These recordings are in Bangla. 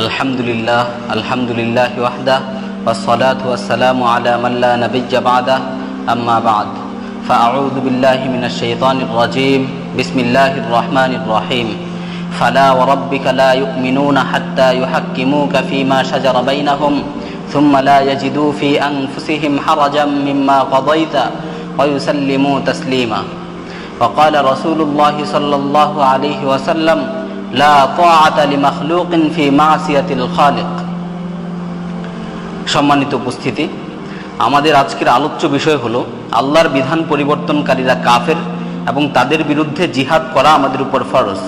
আলহামদুলিল্লাহ আলহামদুলিল্লাহ ওয়াহদাহ ওয়াসসালাতু ওয়াসসালামু আলা মান লা নাবিয়্যা বা'দাহ আম্মা বা'দ ফাআউযু বিল্লাহি মিনাশ শাইতানির রাজীম বিসমিল্লাহির রাহমানির রহিম ফালা ওয়া রাব্বিকা লা ইউমিনুনা হাত্তা ইউহাক্কিমুকা ফীমা শাজারা বাইনাহুম সুম্মা লা ইয়াজিদু ফী আনফুসিহিম হারাজাম মিম্মা কাদাইতা ওয়া ইউসাল্লিমু তাসলিমা ওয়া ক্বালা রাসূলুল্লাহি সাল্লাল্লাহু আলাইহি ওয়াসাল্লাম লা তাআতা লিমাখলুকিন ফি মাসিয়াতিল খালিক। সম্মানিত উপস্থিতি, আমাদের আজকের আলোচ্য বিষয় হলো আল্লাহর বিধান পরিবর্তনকারীরা কাফের এবং তাদের বিরুদ্ধে জিহাদ করা আমাদের উপর ফরজ।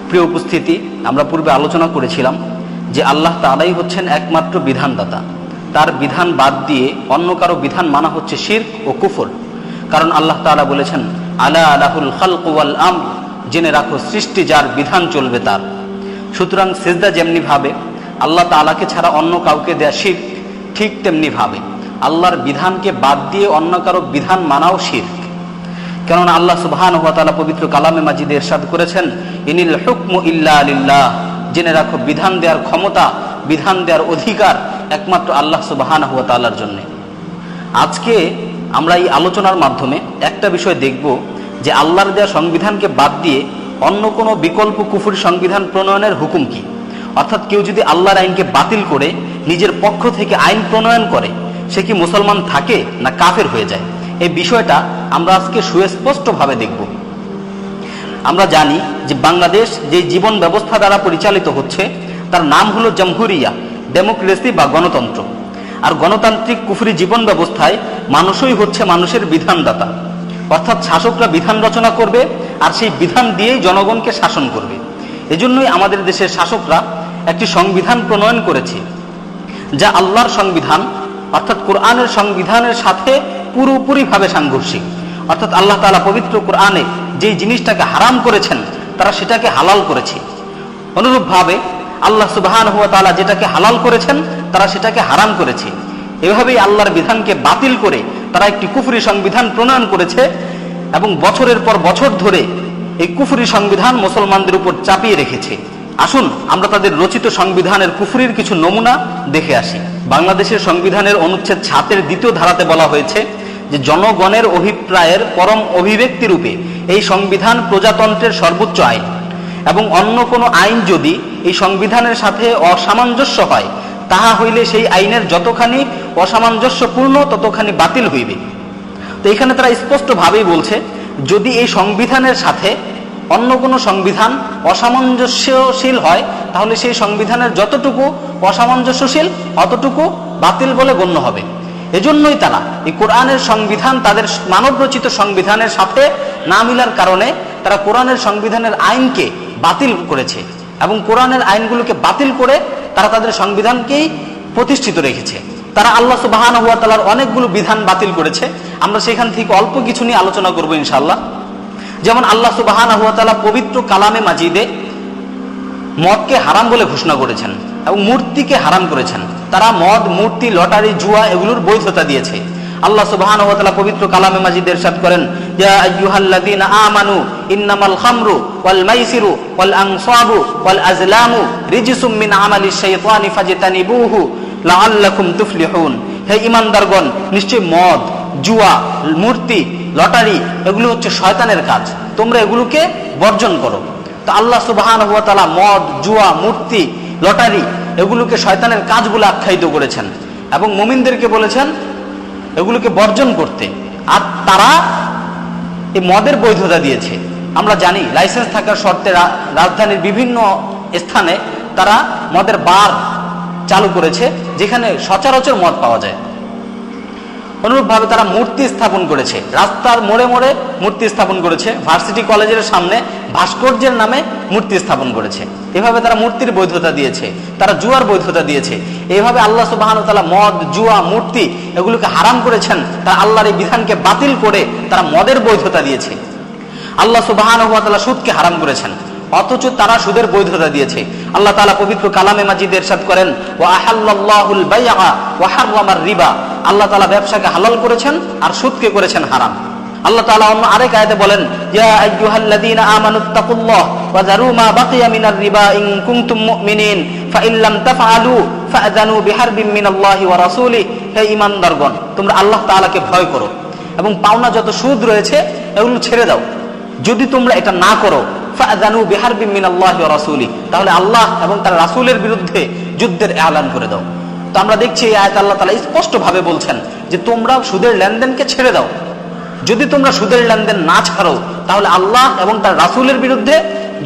প্রিয় উপস্থিতি, আমরা পূর্বে আলোচনা করেছিলাম যে আল্লাহ তাআলাই হচ্ছেন একমাত্র বিধানদাতা। তার বিধান বাদ দিয়ে অন্য কারো বিধান মানা হচ্ছে শিরক ও কুফর। কারণ আল্লাহ তাআলা বলেছেন আলা লাহুল খালকু ওয়াল আমর, জেনে রাখো সৃষ্টি যার, বিধান চলবে তার। সুতরাং সিজদা যেমনি ভাবে আল্লাহ তাআলাকে ছাড়া অন্য কাউকে দেয়া শিরক, ঠিক তেমনি ভাবে আল্লাহর বিধানকে বাদ দিয়ে অন্য কারো বিধান মানাও শিরক। কেননা আল্লাহ সুবহানাহু ওয়া তাআলা পবিত্র কালামে মাজিদে ইরশাদ করেছেন ইনিল হুকমু ইল্লা লিল্লাহ, জেনে রাখো বিধান দেওয়ার ক্ষমতা, বিধান দেওয়ার অধিকার একমাত্র আল্লাহ সুবহানাহু ওয়া তাআলার জন্য। আজকে আমরা এই আলোচনার মাধ্যমে একটা বিষয় দেখব যে আল্লাহর দেওয়া সংবিধানকে বাদ দিয়ে অন্য কোনো বিকল্প কুফরি সংবিধান প্রণয়নের হুকুম কি। অর্থাৎ কেউ যদি আল্লাহর আইনকে বাতিল করে নিজের পক্ষ থেকে আইন প্রণয়ন করে, সে কি মুসলমান থাকে না কাফের হয়ে যায়? এই বিষয়টা আমরা আজকে সুস্পষ্টভাবে দেখব। আমরা জানি যে বাংলাদেশ যে জীবন ব্যবস্থা দ্বারা পরিচালিত হচ্ছে তার নাম হলো জামহুরিয়া, ডেমোক্রেসি বা গণতন্ত্র। আর গণতান্ত্রিক কুফরি জীবন ব্যবস্থায় মানুষই হচ্ছে মানুষের বিধানদাতা। অর্থাৎ শাসকরা বিধান রচনা করবে আর সেই বিধান দিয়েই জনগণকে শাসন করবে। এজন্যই আমাদের দেশের শাসকরা একটি সংবিধান প্রণয়ন করেছে যা আল্লাহর সংবিধান অর্থাৎ কোরআনের সংবিধানের সাথে পুরোপুরিভাবে সাংঘর্ষিক। অর্থাৎ আল্লাহ তাআলা পবিত্র কোরআনে যেই জিনিসটাকে হারাম করেছেন তারা সেটাকে হালাল করেছে। অনুরূপভাবে আল্লাহ সুবহানাহু ওয়া তাআলা যেটাকে হালাল করেছেন তারা সেটাকে হারাম করেছে। এভাবেই আল্লাহর বিধানকে বাতিল করে তারা একটি কুফরি সংবিধান প্রণয়ন করেছে এবং বছরের পর বছর ধরে এই কুফরি সংবিধান মুসলমানদের উপর চাপিয়ে রেখেছে। আসুন আমরা তাদের রচিত সংবিধানের কুফরির কিছু নমুনা দেখে আসি। বাংলাদেশের সংবিধানের অনুচ্ছেদ 7-এর দ্বিতীয় ধারাতে বলা হয়েছে যে জনগণের অভিপ্রায়ের পরম অভিব্যক্তি রূপে এই সংবিধান প্রজাতন্ত্রের সর্বোচ্চ আইন এবং অন্য কোনো আইন যদি এই সংবিধানের সাথে অসামঞ্জস্য হয় তাহা হইলে সেই আইনের যতখানি অসামঞ্জস্যপূর্ণ ততখানি বাতিল হইবে। তো এখানে তারা স্পষ্টভাবেই বলছে যদি এই সংবিধানের সাথে অন্য কোনো সংবিধান অসামঞ্জস্যশীল হয় তাহলে সেই সংবিধানের যতটুকু অসামঞ্জস্যশীল অতটুকু বাতিল বলে গণ্য হবে। এজন্যই তারা এই কোরআনের সংবিধান তাদের মানব রচিত সংবিধানের সাথে না মিলার কারণে তারা কোরআনের সংবিধানের আইনকে বাতিল করেছে এবং কোরআনের আইনগুলোকে বাতিল করে তারা তাদের সংবিধানকেই প্রতিষ্ঠিত রেখেছে। তারা আল্লাহ সুবহানাহু ওয়া তাআলার অনেকগুলো বিধান বাতিল করেছে। আমরা সেখান থেকে অল্প কিছু নিয়ে আলোচনা করব ইনশাআল্লাহ। যেমন আল্লাহ সুবহানাহু ওয়া তাআলা পবিত্র কালামে মাজিদে মদকে হারাম বলে ঘোষণা করেছেন এবং মূর্তিকে হারাম করেছেন। তারা মদ, মূর্তি, লটারি, জুয়া এগুলোর বৈধতা দিয়েছে। আল্লাহ সুবহানাহু ওয়া তাআলা পবিত্র কালামে মাজিদে ইরশাদ করেন ইয়া আইয়ুহাল্লাযীনা আমানু ইন্নামাল খামরু ওয়াল মাইসিরু ওয়াল আনসাবু ওয়াল আজলামু রিজসুম মিন আমালিশ শাইতানি ফাজতানিবুহু লাআল্লাকুম তুফলিহুন। হে ঈমানদারগণ, নিশ্চয় মদ, জুয়া, মূর্তি, লটারি এগুলো হচ্ছে শয়তানের কাজ, তোমরা এগুলোকে বর্জন করো। তো আল্লাহ সুবহানাহু ওয়া তাআলা মদ, জুয়া, মূর্তি, লটারি এগুলোকে শয়তানের কাজ বলে আখ্যায়িত করেছেন এবং মুমিনদেরকে বলেছেন এগুলোকে বর্জন করতে। আর তারা এই মদের বৈধতা দিয়েছে। আমরা জানি লাইসেন্স থাকার শর্তে রাজধানীর বিভিন্ন স্থানে তারা মদের বার চালু করেছে যেখানে সচরাচর মদ পাওয়া যায়। অনুরূপভাবে তারা মূর্তি স্থাপন করেছে, রাস্তার মোড়ে মোড়ে মূর্তি স্থাপন করেছে, ভার্সিটি কলেজের সামনে ভাস্কর্যের নামে মূর্তি স্থাপন করেছে। এভাবে তারা মূর্তির বৈধতা দিয়েছে, তারা জুয়ার বৈধতা দিয়েছে। এইভাবে আল্লাহ সুবহানাহু ওয়া তাআলা মদ, জুয়া, মূর্তি এগুলোকে হারাম করেছেন। তারা আল্লাহর এই বিধানকে বাতিল করে তারা মদের বৈধতা দিয়েছে। আল্লাহ সুবহানাহু ওয়া তাআলা সুদকে হারাম করেছেন, অথচ তারা সুদের বৈধতা দিয়েছে। আল্লাহ তাআলা পবিত্র কালামে মাজিদে ইরশাদ করেন ওয়া আহাল্লাল্লাহুল বাইআ ওয়া হাররামার রিবা। আল্লাহ তাআলা ব্যবসাকে হালাল করেছেন আর সুদকে করেছেন হারাম। আল্লাহ তাআলা অন্য আরেক আয়াতে বলেন, ইয়া আইয়ুহাল্লাযীনা আমানুত্তাকুল্লাহ ওয়া যারু মা বাকিয়া মিনার রিবা ইন কুনতুম মুমিনিন ফাইন লাম তাফআলু ফাআযানু বিহারবিন মিনাল্লাহি ওয়া রাসূলিহি। হে ঈমানদারগণ, তোমরা আল্লাহ তাআলাকে ভয় করো এবং পাওনা যত সুদ রয়েছে এগুলো ছেড়ে দাও। যদি তোমরা এটা না করো, ফাআযানু বিহারবিন মিনাল্লাহি ওয়া রাসূলিহি, তাহলে আল্লাহ এবং তার রাসূলের বিরুদ্ধে যুদ্ধের এলান করে দাও। তো আমরা দেখছি এই আয়াত আল্লাহ তাআলা স্পষ্টভাবে বলছেন যে তোমরা সুদের লেনদেনকে ছেড়ে দাও। যদি তোমরা সুদের লেনদেন না ছাড়ো, তাহলে আল্লাহ এবং তার রাসূলের বিরুদ্ধে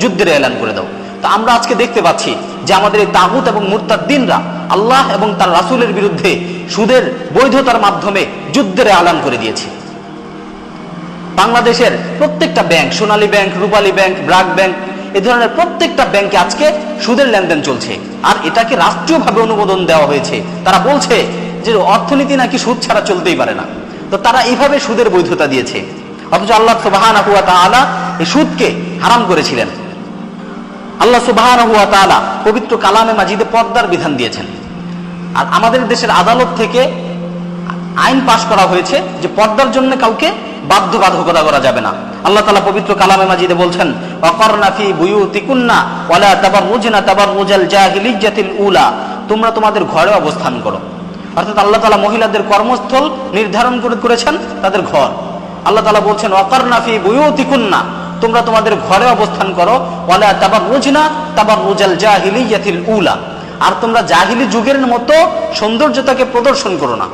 যুদ্ধের এলান করে দাও। তো আমরা আজকে দেখতে পাচ্ছি যে আমাদের এই তাগুত এবং মুরতাদ্দিনরা আল্লাহ এবং তার রাসূলের বিরুদ্ধে সুদের বৈধতার মাধ্যমে যুদ্ধের এলান করে দিয়েছে। বাংলাদেশের প্রত্যেকটা ব্যাংক, সোনালী ব্যাংক, রূপালী ব্যাংক, ব্র্যাক ব্যাংক, এই ধরনের প্রত্যেকটা ব্যাংকে আজকে সুদের লেনদেন চলছে, আর এটাকে রাষ্ট্রীয়ভাবে অনুমোদন দেওয়া হয়েছে। তারা বলছে যে অর্থনীতি নাকি সুদ ছাড়া চলতেই পারে না। তো তারা এইভাবে সুদের বৈধতা দিয়েছে, অথচ আল্লাহ সুবহানাহু ওয়া তাআলা এই সুদকে হারাম করেছিলেন। আল্লাহ সুবহানাহু ওয়া তাআলা পবিত্র কালামে মাজিদে পর্দার বিধান দিয়েছেন, আর আমাদের দেশের আদালত থেকে আইন পাশ করা হয়েছে যে পর্দার জন্য কাউকে বাধ্যবাধকতা করা যাবে না। আল্লাহ তাআলা পবিত্র কালামে মাজিদে বলছেন, ওয়াকারনা ফি বুয়ুতিকুন্না ওয়ালা তাবাররুজনা তাবাররুজাল জাহিলিয়্যাতিল উলা, তোমরা তোমাদের ঘরে অবস্থান করো। অর্থাৎ আল্লাহ তাআলা মহিলাদের কর্মস্থল নির্ধারণ করেছেন তাদের ঘর। আল্লাহ তাআলা বলছেন, ওয়াকারনা ফি বুয়ুতিকুন্না, তোমরা তোমাদের ঘরে অবস্থান করো, ওয়ালা তাবাররুজনা তাবাররুজাল জাহিলিয়্যাতিল উলা, আর তোমরা জাহিলি যুগের মতো সৌন্দর্যতাকে প্রদর্শন করো না।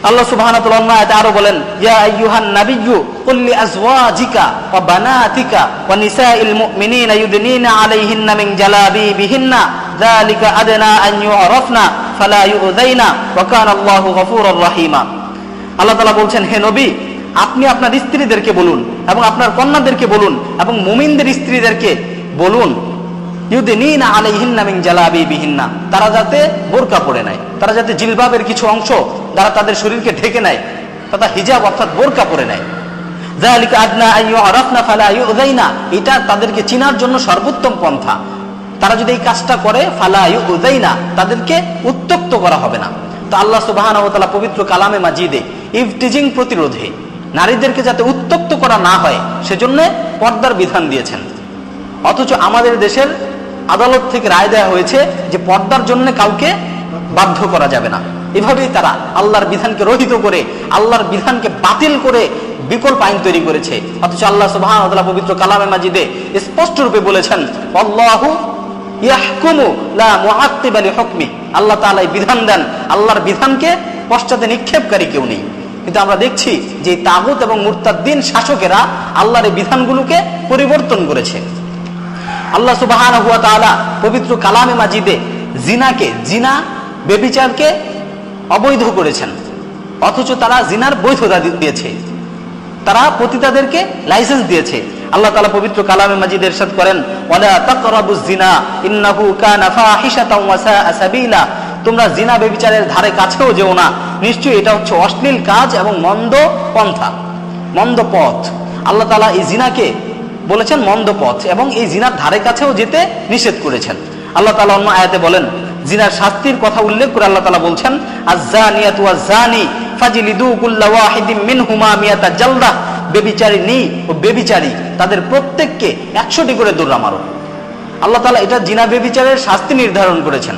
আল্লাহ সুবহানাহু ওয়া তাআলা আরো বলেন, ইয়া আইয়ুহান নাবিয়্যু কুল লি আজওয়াজিকা ওয়া বানাতিকা ওয়া নিসাইল মুমিনিনা ইউদনিনা আলাইহিন্না মিন জালাবিবিহিন্না যালিকা আদনা আন ইউরাফনা ফালা ইউযাইনা ওয়া কানা আল্লাহু গফুরুর রহিমা। আল্লাহ তাআলা বলছেন, হে নবী, আপনি আপনার স্ত্রীদেরকে বলুন এবং আপনার কন্যাদেরকে বলুন এবং মুমিনদের স্ত্রীদেরকে বলুন, ইউদনিনা আলাইহিন্না মিন জালাবিবিহিন্না, তারা যাতে বোরকা পরে নেয়, তারা যাতে জিলবাবের কিছু অংশ দ্বারা তাদের শরীরকে ঢেকে নেয়, তথা হিজাব অর্থাৎ বোরকা পরে নেয়। যালিকা আদনা আন ইউরাফনা ফালা ইউযাইনা, এটা তাদেরকে চিনার জন্য সর্বোত্তম পন্থা। তারা যদি এই কাজটা করে, ফালা ইউযাইনা, তাদেরকে উত্ত্যক্ত করা হবে না। তো আল্লাহ সুবহানাহু ওয়া তাআলা পবিত্র কালামে মাজিদে ইফতিজিং প্রতিরোধে নারীদেরকে যাতে উত্ত্যক্ত করা না হয় সেজন্য পর্দার বিধান দিয়েছেন। অথচ আমাদের দেশের আদালত থেকে রায় দেওয়া হয়েছে যে পর্দার জন্য কাউকে বাধ্য করা যাবে না। এভাবেই তারা আল্লাহর বিধানকে রহিত করে, আল্লাহর বিধানকে বাতিল করে বিকল্প আইন তৈরি করেছে। অথচ আল্লাহ সুবহানাহু ওয়া তাআলা পবিত্র কালামে মাজিদে স্পষ্ট রূপে বলেছেন, আল্লাহু ইয়াহকুমু লা মুআক্কিবা লিহুকমি, আল্লাহ তাআলা বিধান দেন, আল্লাহর বিধানকে পশ্চাতে নিক্ষেপকারী কেউ নেই। কিন্তু আমরা দেখছি যে তাগুত এবং মুরতাদ্দিন শাসকেরা আল্লাহর এই বিধানগুলোকে পরিবর্তন করেছে। আল্লাহ সুবহানাহু ওয়া তাআলা পবিত্র কালামে মাজিদে জিনা ব্যভিচারকে অবৈধ করেছেন, অথচ তারা জিনার বৈধতা দিয়েছে, তারা পতিতাদেরকে লাইসেন্স দিয়েছে। আল্লাহ তাআলা পবিত্র কালামে মাজিদে ইরশাদ করেন, ওয়ালা তাকরাবুজ জিনা ইন্নাহু কানা ফাহিশাতাও ওয়া সাআ সাবিলা, তোমরা জিনা ব্যভিচারের ধারে কাছেও যেও না, নিশ্চয়ই এটা হচ্ছে অশ্লীল কাজ এবং মন্দ পন্থা, মন্দ পথ। আল্লাহ তাআলা এই জিনাকে বলেছেন মন্দ পথ এবং এই জিনার ধারে কাছেও যেতে নিষেধ করেছেন। আল্লাহ তাআলা অন্য আয়াতে বলেন, জিনার শাস্তির কথা উল্লেখ করে আল্লাহ তাআলা বলছেন, আয-যানিয়াতু ওয়াজ-যানি ফাজলিদু কুল্লা ওয়াহিদিম মিনহুমা মিয়াতা জালদা, ব্যভিচারিণী ও ব্যভিচারী তাদের প্রত্যেককে 100টি করে দৌড়া মারো। আল্লাহ তাআলা এটা জিনা ব্যভিচারের শাস্তি নির্ধারণ করেছেন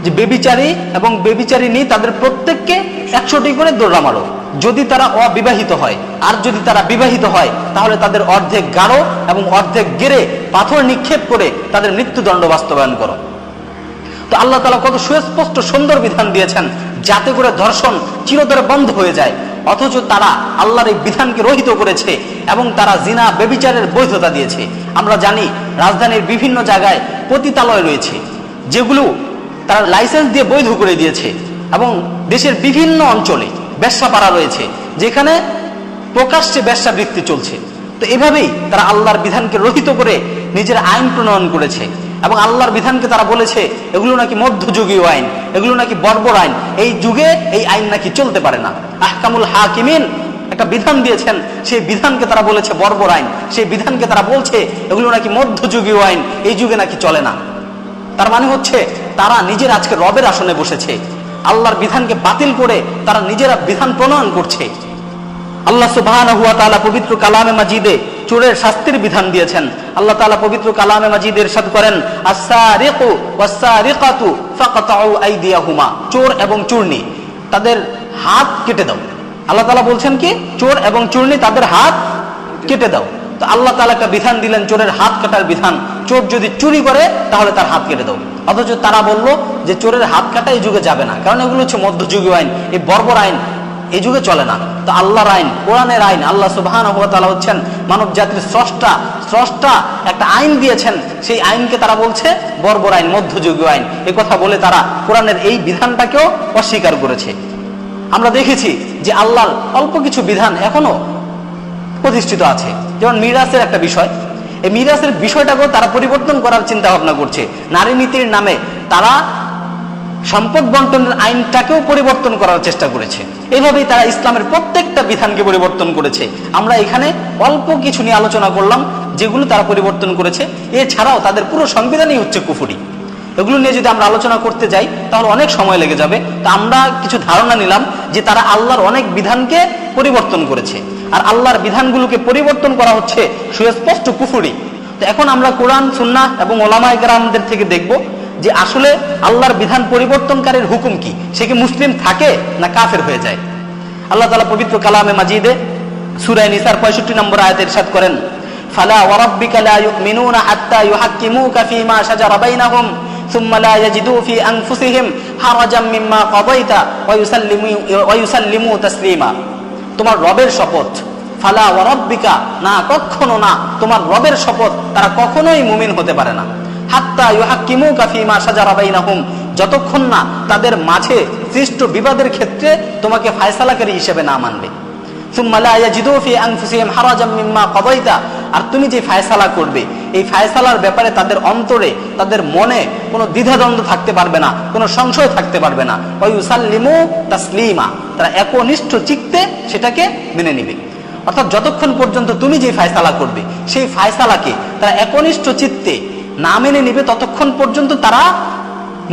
যে ব্যভিচারী এবং ব্যভিচারিণী তাদের প্রত্যেককে 100টি করে দৌড়া মারো, যদি তারা অবিবাহিত হয়। আর যদি তারা বিবাহিত হয় তাহলে তাদের অর্ধেক গাড়ো এবং অর্ধেক গেড়ে পাথর নিক্ষেপ করে তাদের মৃত্যুদণ্ড বাস্তবায়ন করো। তো আল্লাহ তাআলা কত সুস্পষ্ট সুন্দর বিধান দিয়েছেন যাতে করে ধর্ষণ চিরতরে বন্ধ হয়ে যায়, অথচ তারা আল্লাহর এই বিধানকে রহিত করেছে এবং তারা জিনা ব্যভিচারের বৈধতা দিয়েছে। আমরা জানি রাজধানীর বিভিন্ন জায়গায় পতিতালয় রয়েছে যেগুলো তারা লাইসেন্স দিয়ে বৈধ করে দিয়েছে, এবং দেশের বিভিন্ন অঞ্চলে বেশ্যাপাড়া রয়েছে যেখানে প্রকাশ্যে বেশ্যাবৃত্তি চলছে। তো এভাবেই তারা আল্লাহর বিধানকে রহিত করে নিজের আইন প্রণয়ন করেছে এবং আল্লাহর বিধানকে তারা বলেছে এগুলো নাকি মধ্যযুগীয় আইন, এগুলো নাকি বর্বর আইন, এই যুগে এই আইন নাকি চলতে পারে না। আহকামুল হাকিমিন একটা বিধান দিয়েছেন, সেই বিধানকে তারা বলেছে বর্বর আইন, সেই বিধানকে তারা বলছে এগুলো নাকি মধ্যযুগীয় আইন, এই যুগে নাকি চলে না। তার মানে হচ্ছে তারা নিজের আজকে রবের আসনে বসেছে, আল্লাহর বিধানকে বাতিল করে তারা নিজেরা বিধান প্রণয়ন করছে। আল্লাহ সুবহানাহু ওয়া তাআলা পবিত্র কালামে মাজিদে চোরের শাস্তির বিধান দিয়েছেন। আল্লাহ তাআলা পবিত্র কালামে মাজিদে ইরশাদ করেন, আস-সারিকু ওয়াস-সারিকাতু ফাকতাউ আইদিয়াহুমা, চোর এবং চূর্ণী তাদের হাত কেটে দাও। আল্লাহ তাআলা বলছেন কি, চোর এবং চূর্ণী তাদের হাত কেটে দাও। তো আল্লাহ তাআলা একটা বিধান দিলেন, চোরের হাত কাটার বিধান। চোর যদি চুরি করে তাহলে তার হাত কেটে দাও। অথচ তারা বলল যে চোরের হাত কাটা এই যুগে যাবে না, কারণ এগুলো হচ্ছে মধ্যযুগীয় আইন, এই বর্বর আইন এই যুগে চলে না। তো আল্লাহর আইন, কোরআনের আইন, আল্লাহ সুবহানাহু ওয়া তাআলা হচ্ছেন মানব জাতির স্রষ্টা একটা আইন দিয়েছেন, সেই আইনকে তারা বলছে বর্বর আইন, মধ্যযুগীয় আইন। এই কথা বলে তারা কোরআনের এই বিধানটাকেও অস্বীকার করেছে। আমরা দেখেছি যে আল্লাহর অল্প কিছু বিধান এখনো প্রতিষ্ঠিত আছে, যেমন মিরাসের একটা বিষয়। এই মিরাসের বিষয়টাকেও তারা পরিবর্তন করার চিন্তা ভাবনা করছে। নারী নীতির নামে তারা সম্পদ বন্টনের আইনটাকেও পরিবর্তন করার চেষ্টা করেছে। এইভাবেই তারা ইসলামের প্রত্যেকটা বিধানকে পরিবর্তন করেছে। আমরা এখানে অল্প কিছু নিয়ে আলোচনা করলাম যেগুলো তারা পরিবর্তন করেছে। এছাড়াও তাদের পুরো সংবিধানই হচ্ছে কুফরি। এগুলো নিয়ে যদি আমরা আলোচনা করতে যাই তাহলে অনেক সময় লেগে যাবে। তো আমরা কিছু ধারণা নিলাম যে তারা আল্লাহর অনেক বিধানকে পরিবর্তন করেছে, আর আল্লাহর বিধানগুলোকে পরিবর্তন করা হচ্ছে সুস্পষ্ট কুফরি। তো এখন আমরা কোরআন, সুন্নাহ এবং ওলামায়ে কেরামদের থেকে দেখব যে আসলে আল্লাহর বিধান পরিবর্তনকারীর হুকুম কি, সে কি মুসলিম থাকে না কাফের হয়ে যায়। আল্লাহ তাআলা পবিত্র কালামে মাজিদে সূরা নিসার 65 নম্বর আয়াতে ইরশাদ করেন, ফালা ওয়া রাব্বিকা লা ইউমিনুনা হাত্তা ইউহাক্কিমুকা ফীমা শাজারা বাইনাহুম সুম্মা লা ইয়াজিদু ফি আনফুসিহিম হারাজাম মিম্মা কাদাইতা ওয়া ইউসাল্লিমু তাসলিমা। তোমার রবের শপথ, ফালা ওয়া রাব্বিকা, না কখনো না, তোমার রবের শপথ, তারা কখনোই মুমিন হতে পারে না। হাত্তা ইউহাক্কিমুকা ফীমা শাজারা বাইনাহুম, যতক্ষণ না তাদের মাঝে সৃষ্ট বিবাদের ক্ষেত্রে তোমাকে ফয়সালাকারী হিসেবে না মানবে। সুম্মা লা ইয়াজিদু ফি আনফুসিহিম হারাজাম মিম্মা কাদাইতা, আর তুমি যে ফয়সালা করবে এই ফয়সালার ব্যাপারে তাদের অন্তরে, তাদের মনে কোনো দ্বিধাদ্বন্দ্ব থাকতে পারবে না, কোনো সংশয় থাকতে পারবে না। ওয়া ইউসাল্লিমু তাসলিমা, তারা একনিষ্ঠ চিত্তে সেটাকে মেনে নেবে। অর্থাৎ যতক্ষণ পর্যন্ত তুমি যে ফয়সালা করবে সেই ফয়সালাকে তারা একনিষ্ঠ চিত্তে না মেনে নেবে ততক্ষণ পর্যন্ত তারা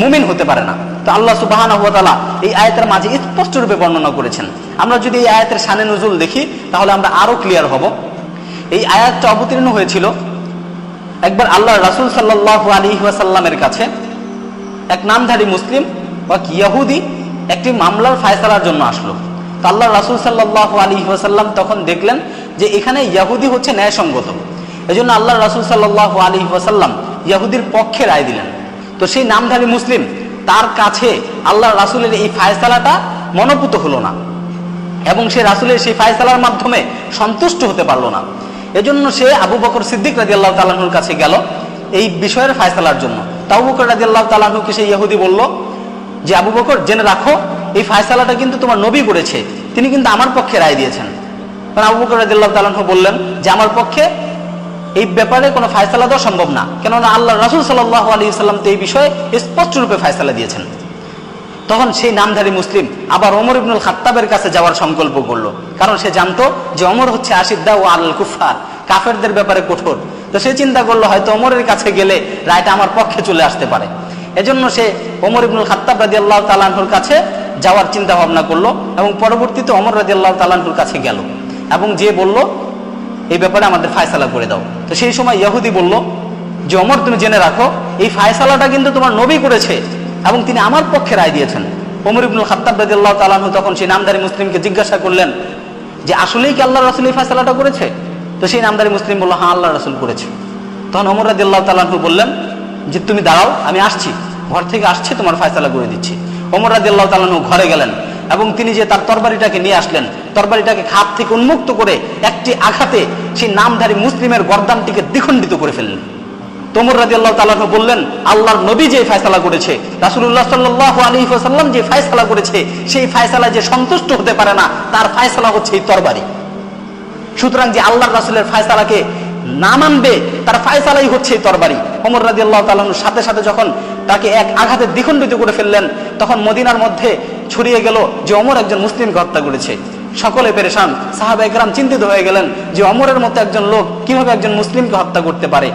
মুমিন হতে পারে না। তো আল্লাহ সুবহানাহু ওয়া তাআলা এই আয়াতের মাঝে স্পষ্ট রূপে বর্ণনা করেছেন। আমরা যদি এই আয়াতের শানে নুজুল দেখি তাহলে আমরা আরো ক্লিয়ার হব। এই আয়াতটা অবতীর্ণ হয়েছিল একবার আল্লাহর রাসূল সাল্লাল্লাহু আলাইহি ওয়াসাল্লামের কাছে এক নামধারী মুসলিম বা ইহুদি একটি মামলার ফয়সালার জন্য আসলো। তো আল্লাহর রাসূল সাল্লাল্লাহু আলাইহি ওয়াসাল্লাম তখন দেখলেন যে এখানে ইহুদি হচ্ছে ন্যায়সঙ্গত, এজন্য আল্লাহর রাসূল সাল্লাল্লাহু আলাইহি ওয়াসাল্লাম ইহুদির পক্ষে রায় দিলেন। তো সেই নামধারী মুসলিম, তার কাছে আল্লাহর রাসূলের এই ফয়সালাটা মনোপুত হলো না এবং সে রাসূলের সেই ফয়সালার মাধ্যমে সন্তুষ্ট হতে পারলো না। এজন্য সে আবু বকর সিদ্দিক রাদিয়াল্লাহু তাআলা আনহুর কাছে গেল এই বিষয়ের ফয়সালার জন্য। তো আবু বকর রাদিয়াল্লাহু তাআলা আনহুকে সেই ইহুদি বলল যে, আবু বকর, জেনে রাখো এই ফয়সালাটা কিন্তু তোমার নবী করেছে, তিনি কিন্তু আমার পক্ষে রায় দিয়েছেন। কারণ আবু বকর রাদিয়াল্লাহু তাআলা আনহু বললেন যে আমার পক্ষে এই ব্যাপারে কোনো ফয়সালা দেওয়া সম্ভব না, কেননা আল্লাহ রাসূল সাল্লাল্লাহু আলাইহি ওয়াসাল্লাম তো এই বিষয়ে স্পষ্ট রূপে ফয়সালা দিয়েছেন। তখন সেই নামধারী মুসলিম আবার ওমর ইবনুল খাত্তাবের কাছে যাওয়ার সংকল্প করলো, কারণ সে জানতো যে ওমর হচ্ছে আশিদ্দা ও আল কুফার, কাফেরদের ব্যাপারে কঠোর। তো সে চিন্তা করলো হয়তো ওমরের কাছে গেলে রায়টা আমার পক্ষে চলে আসতে পারে। এজন্য সে ওমর ইবনুল খাত্তাব রাদিয়াল্লাহু তাআলা আনহুর কাছে যাওয়ার চিন্তা ভাবনা করলো এবং পরবর্তীতে ওমর রাদিয়াল্লাহু তাআলা আনহুর কাছে গেল এবং যে বলল এই ব্যাপারে আমাদের ফয়সালা করে দাও। তো সেই সময় ইহুদি বলল যে, ওমর, তুমি জেনে রাখো এই ফয়সালাটা কিন্তু তোমার নবী করেছে এবং তিনি আমার পক্ষে রায় দিয়েছেন। ওমর ইবনুল খাত্তাব রাদিয়াল্লাহু তাআলা আনহু তখন সেই নামধারী মুসলিমকে জিজ্ঞাসা করলেন যে আসলেই কি আল্লাহর রাসূল এই ফয়সালাটা করেছে? তো সেই নামধারী মুসলিম বলল, হ্যাঁ, আল্লাহর রাসূল করেছে। তখন ওমর রাদিয়াল্লাহু তাআলা আনহু বললেন যে তুমি দাঁড়াও, আমি আসছি, ঘর থেকে আসছি, তোমার ফয়সালা করে দিচ্ছি। ওমর রাদিয়াল্লাহু তাআলা আনহু ঘরে গেলেন এবং তিনি যে তার তরবারিটাকে নিয়ে আসলেন, তরবারিটাকে খাপ থেকে উন্মুক্ত করে একটি আঘাতে সেই নামধারী মুসলিমের গর্দানটিকে দ্বিখণ্ডিত করে ফেললেন। ওমর রাদিয়াল্লাহু তাআলা আনহু বললেন, আল্লাহর নবী যে ফয়সালা করেছে, রাসূলুল্লাহ সাল্লাল্লাহু আলাইহি ওয়াসাল্লাম যে ফয়সালা করেছে, সেই ফয়সালা যে সন্তুষ্ট হতে পারে না, তার ফয়সালা হচ্ছে এই তরবারি। সুতরাং যে আল্লাহর রাসূলের ফয়সালাকে না মানবে তার ফয়সালাই হচ্ছে এই তরবারি। ওমর রাদিয়াল্লাহু তাআলা আনহু সাথে সাথে যখন তাকে এক আঘাতে দ্বিখণ্ডিত করে ফেললেন, তখন মদিনার মধ্যে ছড়িয়ে গেল যে ওমর একজন মুসলিমকে হত্যা করেছে। সকলে পেরেশান, সাহাবায়ে কেরাম চিন্তিত হয়ে গেলেন যে ওমরের মতো একজন লোক কিভাবে একজন মুসলিমকে হত্যা করতে পারে।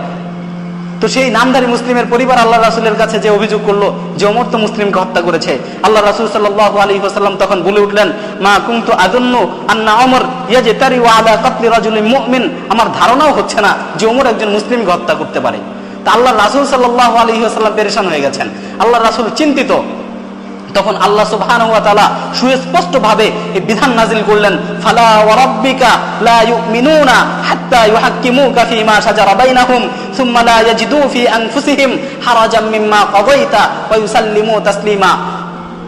তো তো সেই নামধারী মুসলিমের পরিবার আল্লাহ রাসূলের কাছে যে অভিযোগ করলো যে ওমর তো মুসলিমকে হত্যা করেছে, আল্লাহ রাসূল সাল্লাল্লাহু আলাইহি ওয়াসাল্লাম তখন বলে উঠলেন, মা কুনতু আযুন্নু আন্না ওমর ইয়াজতারি আলা কাতলি রাজুলিন মুমিন, আমার ধারণাও হচ্ছে না যে ওমর একজন মুসলিমকে হত্যা করতে পারে। তা আল্লাহ রাসূল সাল্লাল্লাহু আলাইহি ওয়াসাল্লাম পেরেশান হয়ে গেছেন, আল্লাহ রাসূল চিন্তিত। তখন আল্লাহ সুবহানাহু ওয়া তাআলা সুস্পষ্টভাবে এই বিধান নাজিল করলেন, ফালা ওয়া রাব্বিকা লা ইউমিনুনা হাত্তা ইউহাক্কিমুকা ফীমা শাজারা বাইনাহুম সুম্মা লা ইয়াজিদু ফী আনফুসিহিম হারাজাম মিম্মা কাযাইতা ওয়া ইউসাল্লিমু তাসলিমা।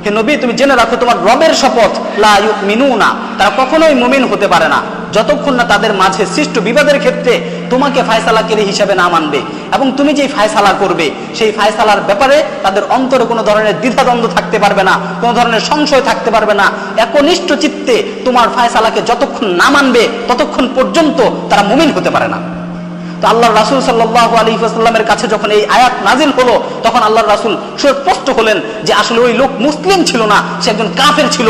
হে নবী, তুমি জেনে রাখো তোমার রবের শপথ, লা ইউমিনুনা, তারা কখনোই মুমিন হতে পারে না যতক্ষণ না তাদের মাঝে সৃষ্ট বিবাদের ক্ষেত্রে তোমাকে ফায়সালাকারী হিসেবে না মানবে, এবং তুমি যেই ফায়সালা করবে সেই ফায়সালার ব্যাপারে তাদের অন্তরে কোনো ধরনের দ্বিধাদ্বন্দ্ব থাকতে পারবে না, কোনো ধরনের সংশয় থাকতে পারবে না। একনিষ্ঠ চিত্তে তোমার ফায়সালাকে যতক্ষণ না মানবে ততক্ষণ পর্যন্ত তারা মুমিন হতে পারে না। তো আল্লাহ রাসূল সাল্লাল্লাহু আলাইহি ওয়াসাল্লামের কাছে যখন এই আয়াত নাজিল হলো, তখন আল্লাহর রাসূল সুস্পষ্ট হলেন যে আসলে ওই লোক মুসলিম ছিল না, সে একজন কাফের ছিল।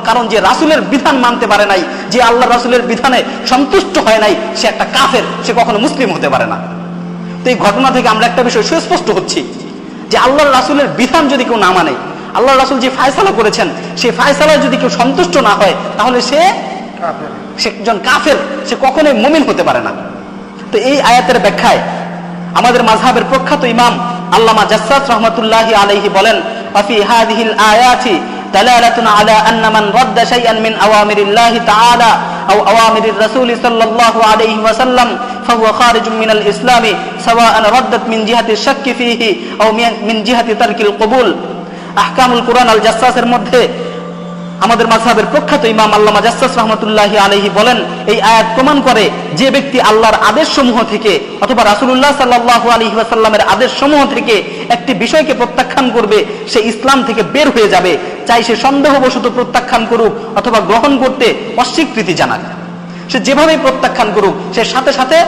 কারণ যে রাসূলের বিধান মানতে পারে নাই, যে আল্লাহ রাসূলের বিধানে সন্তুষ্ট হয় নাই, সে একটা কাফের, সে কখনো মুসলিম হতে পারে না। তো এই ঘটনা থেকে আমরা একটা বিষয় সুস্পষ্ট হচ্ছি যে আল্লাহর রাসূলের বিধান যদি কেউ না মানে, আল্লাহ রাসূল যে ফায়সালা করেছেন সেই ফায়সালায় যদি কেউ সন্তুষ্ট না হয়, তাহলে সে একজন কাফের, সে কখনোই মুমিন হতে পারে না। তো এই আয়াতের ব্যাখ্যায় আমাদের মাযহাবের প্রখ্যাত ইমাম আল্লামা জাসসাস রাহমাতুল্লাহি আলাইহি বলেন, ওয়াফি হাযিহিল আয়াতি দালালাতুন আলা আন্না মান রাদ্দা শাইআন মিন আওয়ামিরিল্লাহি তাআলা আও আওয়ামিরির রাসূল সাল্লাল্লাহু আলাইহি ওয়াসাল্লাম ফাহুয়া খারিজুম মিনাল ইসলামি সাওয়াআন রাদ্দাত মিন জিহাতি শাক্কি ফীহি আও মিন জিহাতি তারকিল কবুল। আহকামুল কুরআন আল জাসসাসের মধ্যে আমাদের মাযহাবের প্রখ্যাত ইমাম আল্লামা জাসসাস রাহমাতুল্লাহি আলাইহি বলেন, এই আয়াত প্রমাণ করে যে ব্যক্তি আল্লাহর আদেশসমূহ থেকে অথবা রাসূলুল্লাহ সাল্লাল্লাহু আলাইহি ওয়াসাল্লামের আদেশসমূহ থেকে একটি বিষয়কে প্রত্যাখ্যান করবে, সে ইসলাম থেকে বের হয়ে যাবে, চাই সে সন্দেহবশত প্রত্যাখ্যান করুক অথবা গ্রহণ করতে অস্বীকৃতি জানাক। সে যেভাবেই প্রত্যাখ্যান করুক, সে সাথে সাথে